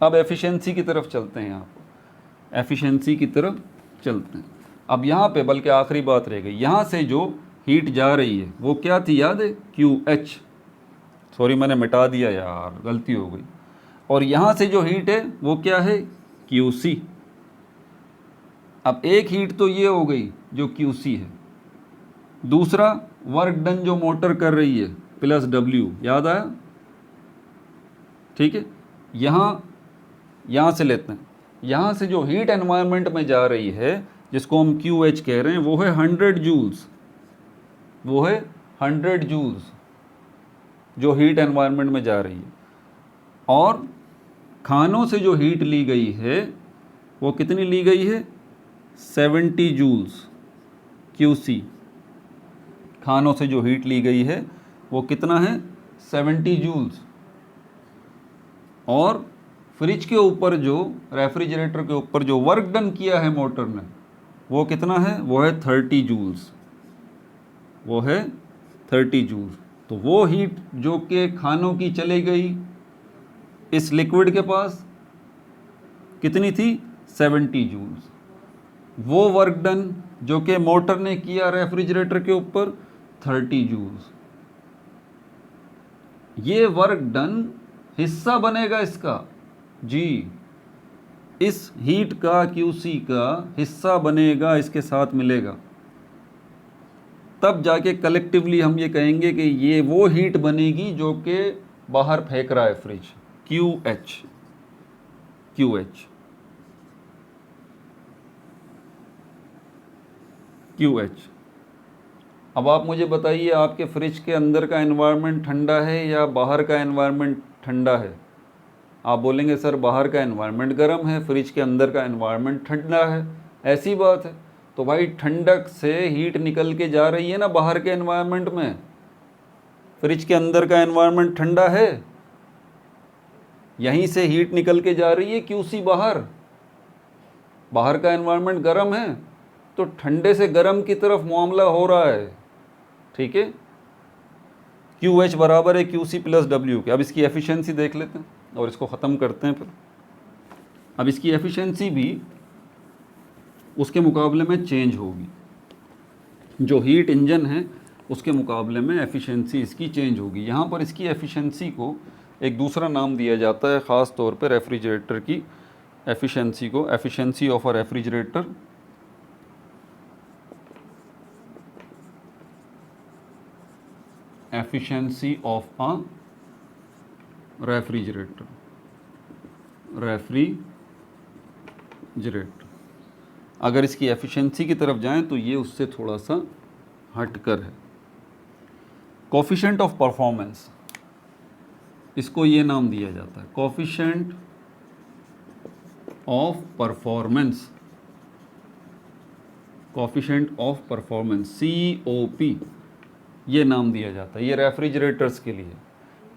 अब एफिशिएंसी की तरफ चलते हैं, यहाँ पर एफिशिएंसी की तरफ चलते हैं। अब यहाँ पे बल्कि आखिरी बात रह गई, यहाँ से जो हीट जा रही है वो क्या थी, याद है? QH, सॉरी मैंने मिटा दिया यार, गलती हो गई। और यहाँ से जो हीट है वो क्या है? QC। अब एक हीट तो ये हो गई जो QC है, दूसरा वर्क डन जो मोटर कर रही है प्लस W, याद आया? ठीक है, यहाँ से लेते हैं, यहाँ से जो हीट एनवायरनमेंट में जा रही है जिसको हम QH कह रहे हैं, वो है 100 जूल्स, वो है 100 जूल्स जो हीट एनवायरनमेंट में जा रही है। और खानों से जो हीट ली गई है वो कितनी ली गई है? 70 जूल्स QC। खानों से जो हीट ली गई है वो कितना है? 70 जूल्स। और फ्रिज के ऊपर जो, रेफ्रिजरेटर के ऊपर जो वर्क डन किया है मोटर ने, वो कितना है? वो है 30 जूल्स, वो है 30 जूल्स। तो वो हीट जो कि खानों की चली गई इस लिक्विड के पास, कितनी थी? 70 जूल्स। वो वर्क डन जो कि मोटर ने किया रेफ्रिजरेटर के ऊपर, 30 जूल्स। ये वर्क डन हिस्सा बनेगा इसका जी, इस हीट का, QC का हिस्सा बनेगा, इसके साथ मिलेगा। तब जाके कलेक्टिवली हम ये कहेंगे कि ये वो हीट बनेगी जो कि बाहर फेंक रहा है फ्रिज, QH। QH, QH। अब आप मुझे बताइए, आपके फ्रिज के अंदर का एनवायरनमेंट ठंडा है या बाहर का एनवायरनमेंट ठंडा है? आप बोलेंगे सर बाहर का एनवायरनमेंट गर्म है, फ्रिज के अंदर का एनवायरनमेंट ठंडा है। ऐसी बात है। तो भाई ठंडक से हीट निकल के जा रही है ना बाहर के एनवायरनमेंट में, फ्रिज के अंदर का एनवायरनमेंट ठंडा है, यहीं से हीट निकल के जा रही है QC बाहर, बाहर का एनवायरनमेंट गर्म है, तो ठंडे से गर्म की तरफ मामला हो रहा है। ठीक है, QH बराबर है QC प्लस W के। अब इसकी एफिशिएंसी देख लेते हैं और इसको ख़त्म करते हैं फिर। अब इसकी एफिशिएंसी भी उसके मुकाबले में चेंज होगी, जो हीट इंजन है उसके मुकाबले में एफिशिएंसी इसकी चेंज होगी। यहाँ पर इसकी एफिशिएंसी को एक दूसरा नाम दिया जाता है, ख़ास तौर पर रेफ्रिजरेटर की एफिशिएंसी को, efficiency of a refrigerator, efficiency of a refrigerator, refrigerator. अगर इसकी एफिशिएंसी की तरफ जाएं तो ये उससे थोड़ा सा हटकर है। कोफिशिएंट ऑफ परफॉर्मेंस, इसको ये नाम दिया जाता है, coefficient of performance, coefficient of performance, COP, ये नाम दिया जाता है। ये रेफ्रिजरेटर्स के लिए,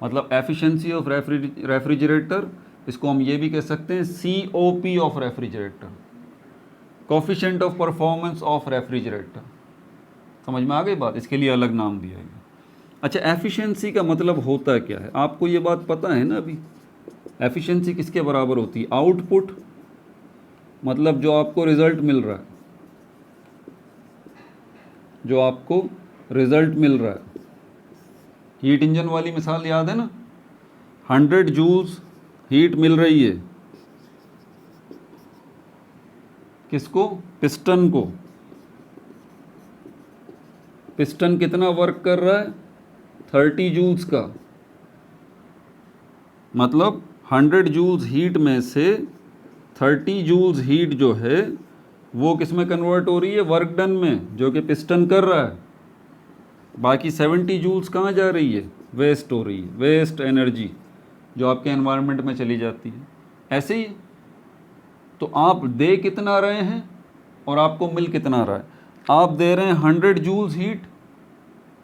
मतलब एफिशिएंसी ऑफ रेफ्रिजरेटर, इसको हम ये भी कह सकते हैं COP of refrigerator, coefficient of performance of refrigerator. समझ में आ गई बात, इसके लिए अलग नाम दिया गया। अच्छा, एफिशिएंसी का मतलब होता क्या है, आपको ये बात पता है ना अभी। एफिशिएंसी किसके बराबर होती है, आउटपुट मतलब जो आपको रिजल्ट मिल रहा है, जो आपको रिजल्ट मिल रहा है। हीट इंजन वाली मिसाल याद है ना, 100 जूल्स हीट मिल रही है किसको, पिस्टन को। पिस्टन कितना वर्क कर रहा है, 30 जूल्स का। मतलब 100 जूल्स हीट में से 30 जूल्स हीट जो है वो किस में कन्वर्ट हो रही है, वर्क डन में, जो कि पिस्टन कर रहा है। बाकी 70 जूल्स कहाँ जा रही है, वेस्ट हो रही है, वेस्ट एनर्जी जो आपके एनवायरनमेंट में चली जाती है। ऐसे ही तो आप दे कितना रहे हैं और आपको मिल कितना रहा है। आप दे रहे हैं 100 जूल्स हीट,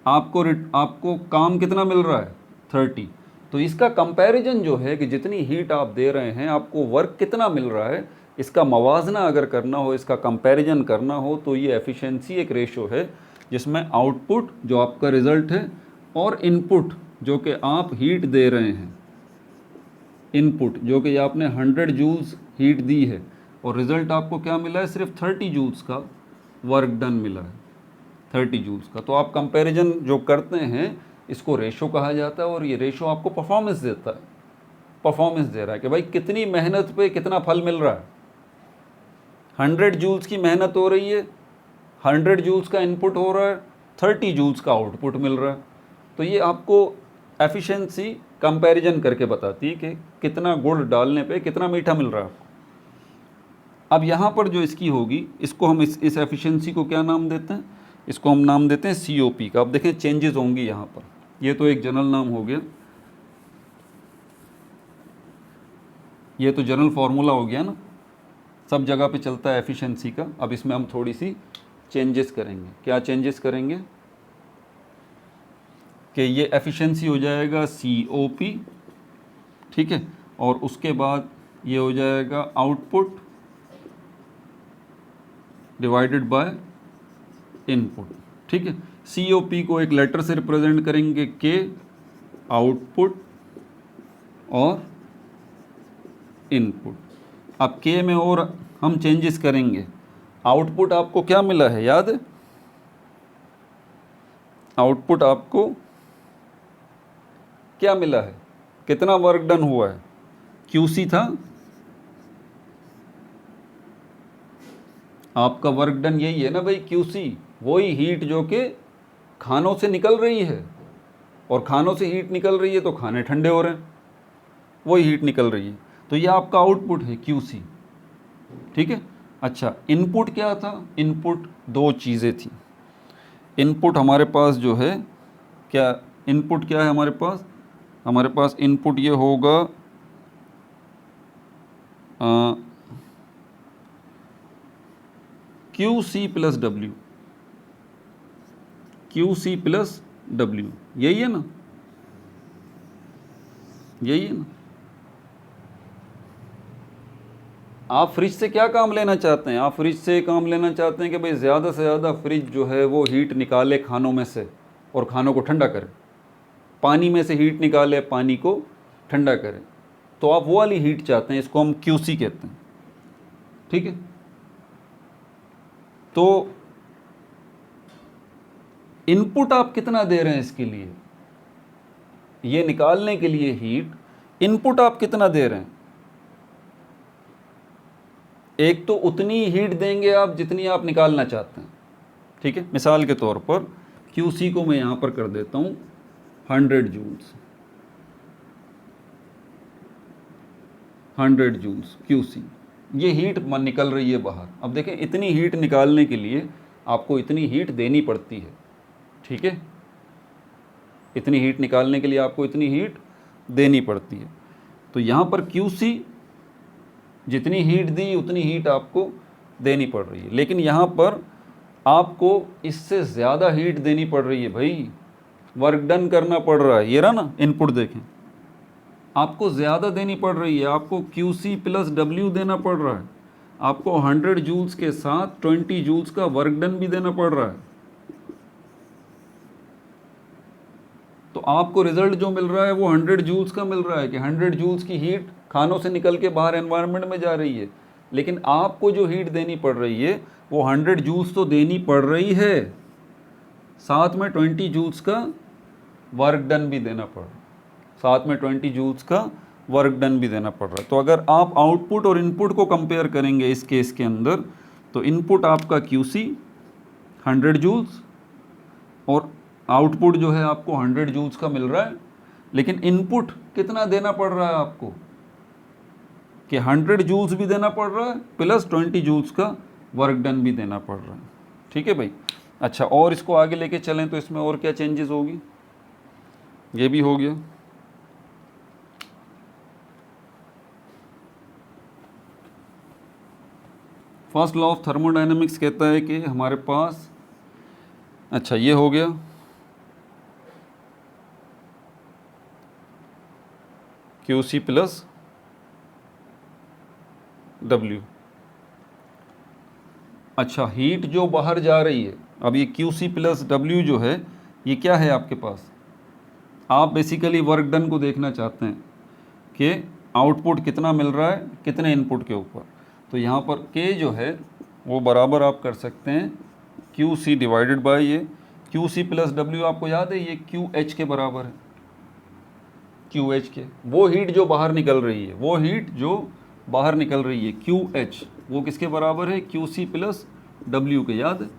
आपको काम कितना मिल रहा है, 30। तो इसका कंपैरिजन जो है कि जितनी हीट आप दे रहे हैं आपको वर्क कितना मिल रहा है, इसका मवाजना अगर करना हो, इसका कंपैरिजन करना हो, तो ये एफिशिएंसी एक रेशो है जिसमें आउटपुट जो आपका रिज़ल्ट है और इनपुट जो कि आप हीट दे रहे हैं, इनपुट जो कि आपने 100 जूल्स हीट दी है और रिज़ल्ट आपको क्या मिला है, सिर्फ 30 जूल्स का वर्क डन मिला है, 30 जूल्स का। तो आप कंपैरिजन जो करते हैं इसको रेशो कहा जाता है और ये रेशो आपको परफॉर्मेंस देता है, परफॉर्मेंस दे रहा है कि भाई कितनी मेहनत पे कितना फल मिल रहा है। 100 जूल्स की मेहनत हो रही है, 100 जूल्स का इनपुट हो रहा है, 30 जूल्स का आउटपुट मिल रहा है। तो ये आपको एफिशिएंसी कंपैरिजन करके बताती है कि कितना गुड़ डालने पे कितना मीठा मिल रहा है आपको। अब यहाँ पर जो इसकी होगी, इसको हम इस एफिशिएंसी को क्या नाम देते हैं, इसको हम नाम देते हैं COP का। अब देखें चेंजेस होंगी यहाँ पर, ये तो एक जनरल नाम हो गया, ये तो जनरल फार्मूला हो गया ना, सब जगह पे चलता है एफिशिएंसी का। अब इसमें हम थोड़ी सी चेंजेस करेंगे। क्या चेंजेस करेंगे कि ये एफिशिएंसी हो जाएगा COP, ठीक है, और उसके बाद ये हो जाएगा आउटपुट डिवाइडेड बाय इनपुट, ठीक है। COP को एक लेटर से रिप्रेजेंट करेंगे K, आउटपुट और इनपुट। अब K में और हम चेंजेस करेंगे। आउटपुट आपको क्या मिला है याद है, आउटपुट आपको क्या मिला है, कितना वर्क डन हुआ है, QC था आपका वर्क डन, यही है ना भाई QC, वही हीट जो कि खानों से निकल रही है, और खानों से हीट निकल रही है तो खाने ठंडे हो रहे हैं, वही हीट निकल रही है, तो ये आपका आउटपुट है QC, ठीक है। अच्छा, इनपुट क्या था, इनपुट दो चीज़ें थी। इनपुट हमारे पास जो है क्या, इनपुट क्या है हमारे पास इनपुट ये होगा QC plus W, QC plus W, यही है ना, यही है ना। आप फ्रिज से क्या काम लेना चाहते हैं, आप फ्रिज से काम लेना चाहते हैं कि भाई ज़्यादा से ज़्यादा फ्रिज जो है वो हीट निकाले खानों में से और खानों को ठंडा करे, पानी में से हीट निकाले पानी को ठंडा करे, तो आप वो वाली हीट चाहते हैं, इसको हम QC कहते हैं, ठीक है। तो इनपुट आप कितना दे रहे हैं इसके लिए, ये निकालने के लिए हीट, इनपुट आप कितना दे रहे हैं। एक तो उतनी हीट देंगे आप जितनी आप निकालना चाहते हैं, ठीक है। मिसाल के तौर पर QC को मैं यहाँ पर कर देता हूँ 100 जूल्स, 100 जूल्स QC, ये हीट निकल रही है बाहर। अब देखें, इतनी हीट निकालने के लिए आपको इतनी हीट देनी पड़ती है, ठीक है, इतनी हीट निकालने के लिए आपको इतनी हीट देनी पड़ती है। तो यहाँ पर QC जितनी हीट दी उतनी हीट आपको देनी पड़ रही है, लेकिन यहाँ पर आपको इससे ज़्यादा हीट देनी पड़ रही है भाई, वर्क डन करना पड़ रहा है। ये रहा ना इनपुट, देखें आपको ज़्यादा देनी पड़ रही है, आपको QC प्लस W देना पड़ रहा है, आपको 100 जूल्स के साथ 20 जूल्स का वर्क डन भी देना पड़ रहा है, तो आपको रिजल्ट जो मिल रहा है वो 100 जूल्स का मिल रहा है कि 100 जूल्स की हीट खानों से निकल के बाहर एनवायरनमेंट में जा रही है, लेकिन आपको जो हीट देनी पड़ रही है वो 100 जूल्स तो देनी पड़ रही है, साथ में 20 जूल्स का वर्क डन भी देना पड़ रहा है, साथ में 20 जूल्स का वर्क डन भी देना पड़ रहा है। तो अगर आप आउटपुट और इनपुट को कंपेयर करेंगे इस केस के अंदर, तो इनपुट आपका QC 100 जूल्स और आउटपुट जो है आपको 100 जूल्स का मिल रहा है, लेकिन इनपुट कितना देना पड़ रहा है आपको कि 100 जूल्स भी देना पड़ रहा है प्लस 20 जूल्स का वर्क डन भी देना पड़ रहा है। ठीक है भाई। अच्छा, और इसको आगे लेके चलें तो इसमें और क्या चेंजेस होगी, ये भी हो गया। फर्स्ट लॉ ऑफ थर्मोडायनेमिक्स कहता है कि हमारे पास, अच्छा ये हो गया, QC प्लस W। अच्छा, हीट जो बाहर जा रही है, अब ये QC प्लस W जो है ये क्या है आपके पास, आप बेसिकली वर्क डन को देखना चाहते हैं कि आउटपुट कितना मिल रहा है कितने इनपुट के ऊपर। तो यहाँ पर K जो है वो बराबर आप कर सकते हैं QC डिवाइडेड बाय ये QC प्लस W, आपको याद है ये QH के बराबर है, QH के, वो हीट जो बाहर निकल रही है, वो हीट जो बाहर निकल रही है QH, वो किसके बराबर है, QC प्लस W के, याद है।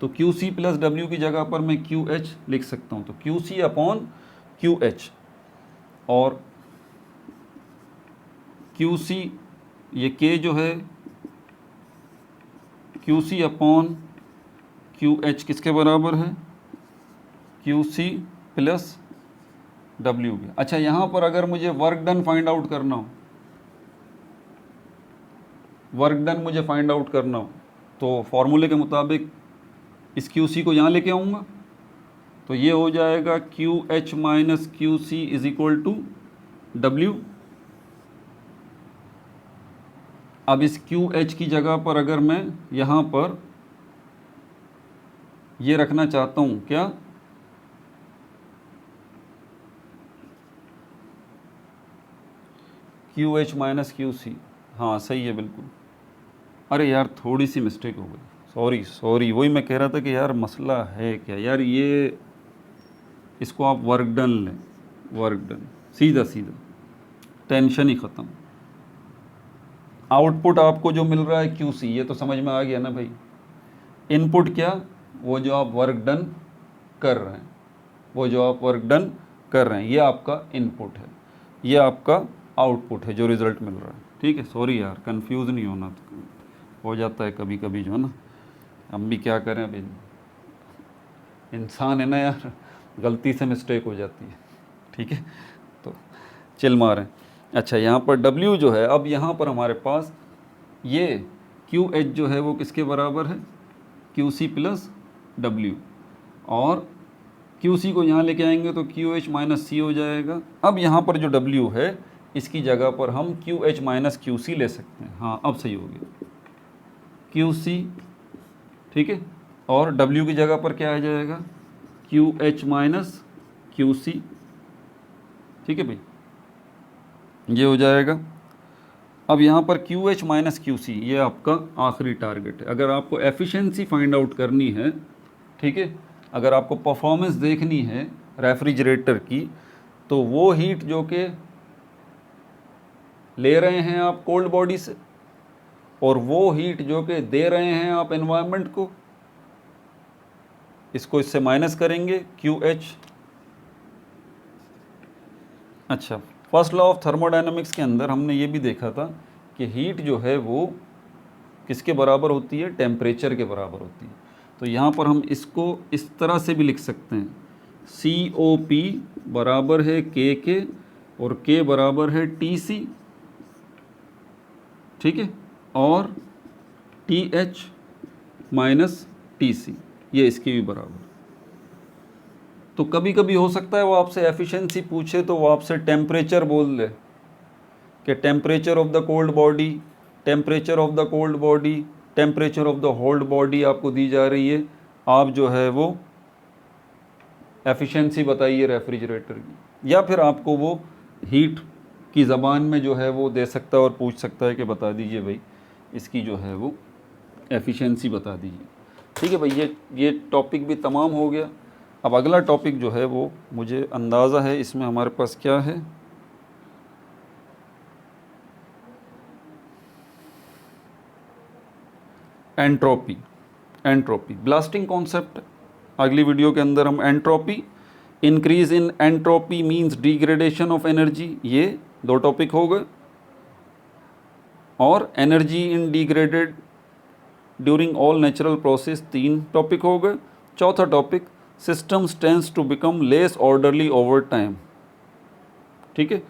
तो QC प्लस W की जगह पर मैं QH लिख सकता हूँ, तो QC अपॉन QH, और QC ये K जो है QC अपॉन QH किसके बराबर है, QC प्लस W के। अच्छा, यहाँ पर अगर मुझे वर्क डन फाइंड आउट करना हो, वर्क डन मुझे फाइंड आउट करना हो, तो फॉर्मूले के मुताबिक इस QC को यहाँ लेके आऊँगा, तो ये हो जाएगा QH minus QC is equal to W। अब इस QH की जगह पर अगर मैं यहाँ पर ये रखना चाहता हूँ, क्या, QH माइनस QC, हाँ सही है बिल्कुल। अरे यार थोड़ी सी मिस्टेक हो गई, सॉरी, वही मैं कह रहा था कि यार मसला है क्या यार, ये इसको आप वर्क डन लें, वर्क डन सीधा सीधा, टेंशन ही ख़त्म। आउटपुट आपको जो मिल रहा है QC, ये तो समझ में आ गया ना भाई। इनपुट क्या, वो जो आप वर्क डन कर रहे हैं, वो जो आप वर्क डन कर रहे हैं, ये आपका इनपुट है, ये आपका आउटपुट है जो रिज़ल्ट मिल रहा है। ठीक है, सॉरी यार, कंफ्यूज नहीं होना, तो हो जाता है कभी कभी जो है ना, हम भी क्या करें, अभी इंसान है ना यार, गलती से मिस्टेक हो जाती है। ठीक है, तो चिल मारें। अच्छा, यहाँ पर W जो है, अब यहाँ पर हमारे पास ये QH जो है वो किसके बराबर है, QC प्लस W, और QC को यहाँ लेके आएंगे तो QH माइनस C हो जाएगा। अब यहाँ पर जो W है इसकी जगह पर हम QH माइनस QC ले सकते हैं, हाँ अब सही हो गया, QC, ठीक है, और W की जगह पर क्या आ जाएगा, QH माइनस QC। ठीक है भाई, ये हो जाएगा। अब यहाँ पर QH माइनस QC ये आपका आखिरी टारगेट है। अगर आपको एफिशिएंसी फाइंड आउट करनी है, ठीक है, अगर आपको परफॉर्मेंस देखनी है रेफ्रिजरेटर की, तो वो हीट जो कि ले रहे हैं आप कोल्ड बॉडी से, और वो हीट जो कि दे रहे हैं आप एनवायरनमेंट को, इसको इससे माइनस करेंगे QH। अच्छा, फर्स्ट लॉ ऑफ थर्मोडायनामिक्स के अंदर हमने ये भी देखा था कि हीट जो है वो किसके बराबर होती है, टेम्परेचर के बराबर होती है। तो यहाँ पर हम इसको इस तरह से भी लिख सकते हैं, COP बराबर है K के, और K बराबर है TC, ठीक है, और TH माइनस TC, ये इसकी भी बराबर। तो कभी कभी हो सकता है वो आपसे एफिशिएंसी पूछे तो वो आपसे टेम्परेचर बोल ले कि temperature of the cold body, temperature of the cold body, temperature of the hold body आपको दी जा रही है, आप जो है वो एफिशिएंसी बताइए रेफ्रिजरेटर की, या फिर आपको वो हीट की ज़बान में जो है वो दे सकता है और पूछ सकता है कि बता दीजिए भाई इसकी जो है वो एफिशिएंसी बता दीजिए। ठीक है भाई, ये टॉपिक भी तमाम हो गया। अब अगला टॉपिक जो है वो मुझे अंदाज़ा है इसमें हमारे पास क्या है, एंट्रोपी। एंट्रोपी ब्लास्टिंग कॉन्सेप्ट, अगली वीडियो के अंदर हम entropy, increase in entropy means degradation of energy, ये 2 टॉपिक हो गए, और energy in degraded during all natural process 3 topic हो गए। चौथा topic systems tends to become less orderly over time. ठीक है,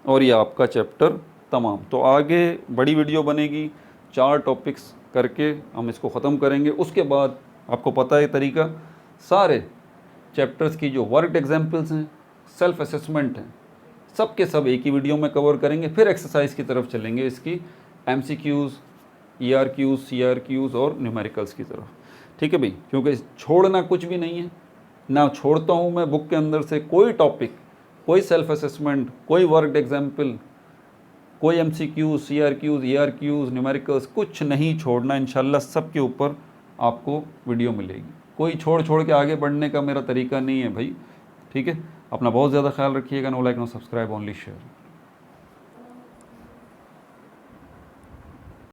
और ये आपका चैप्टर तमाम। तो आगे बड़ी वीडियो बनेगी, 4 टॉपिक्स करके हम इसको ख़त्म करेंगे। उसके बाद आपको पता है तरीका, सारे चैप्टर्स की जो वर्कड एग्जाम्पल्स हैं, सेल्फ असेसमेंट हैं, सब के सब एक ही वीडियो में कवर करेंगे। फिर एक्सरसाइज की तरफ चलेंगे, इसकी MCQs, ERQs, CRQs और न्यूमेरिकल्स की तरफ। ठीक है भाई, क्योंकि छोड़ना कुछ भी नहीं है, ना छोड़ता हूँ मैं बुक के अंदर से कोई टॉपिक, कोई सेल्फ असेसमेंट, कोई वर्कड एग्जाम्पल, कोई MCQs, CRQs, ERQs, न्यूमेरिकल्स, कुछ नहीं छोड़ना। इंशाल्लाह सब के ऊपर आपको वीडियो मिलेगी। कोई छोड़ के आगे बढ़ने का मेरा तरीका नहीं है भाई। ठीक है, अपना बहुत ज़्यादा ख्याल रखिएगा। No like no subscribe, only share.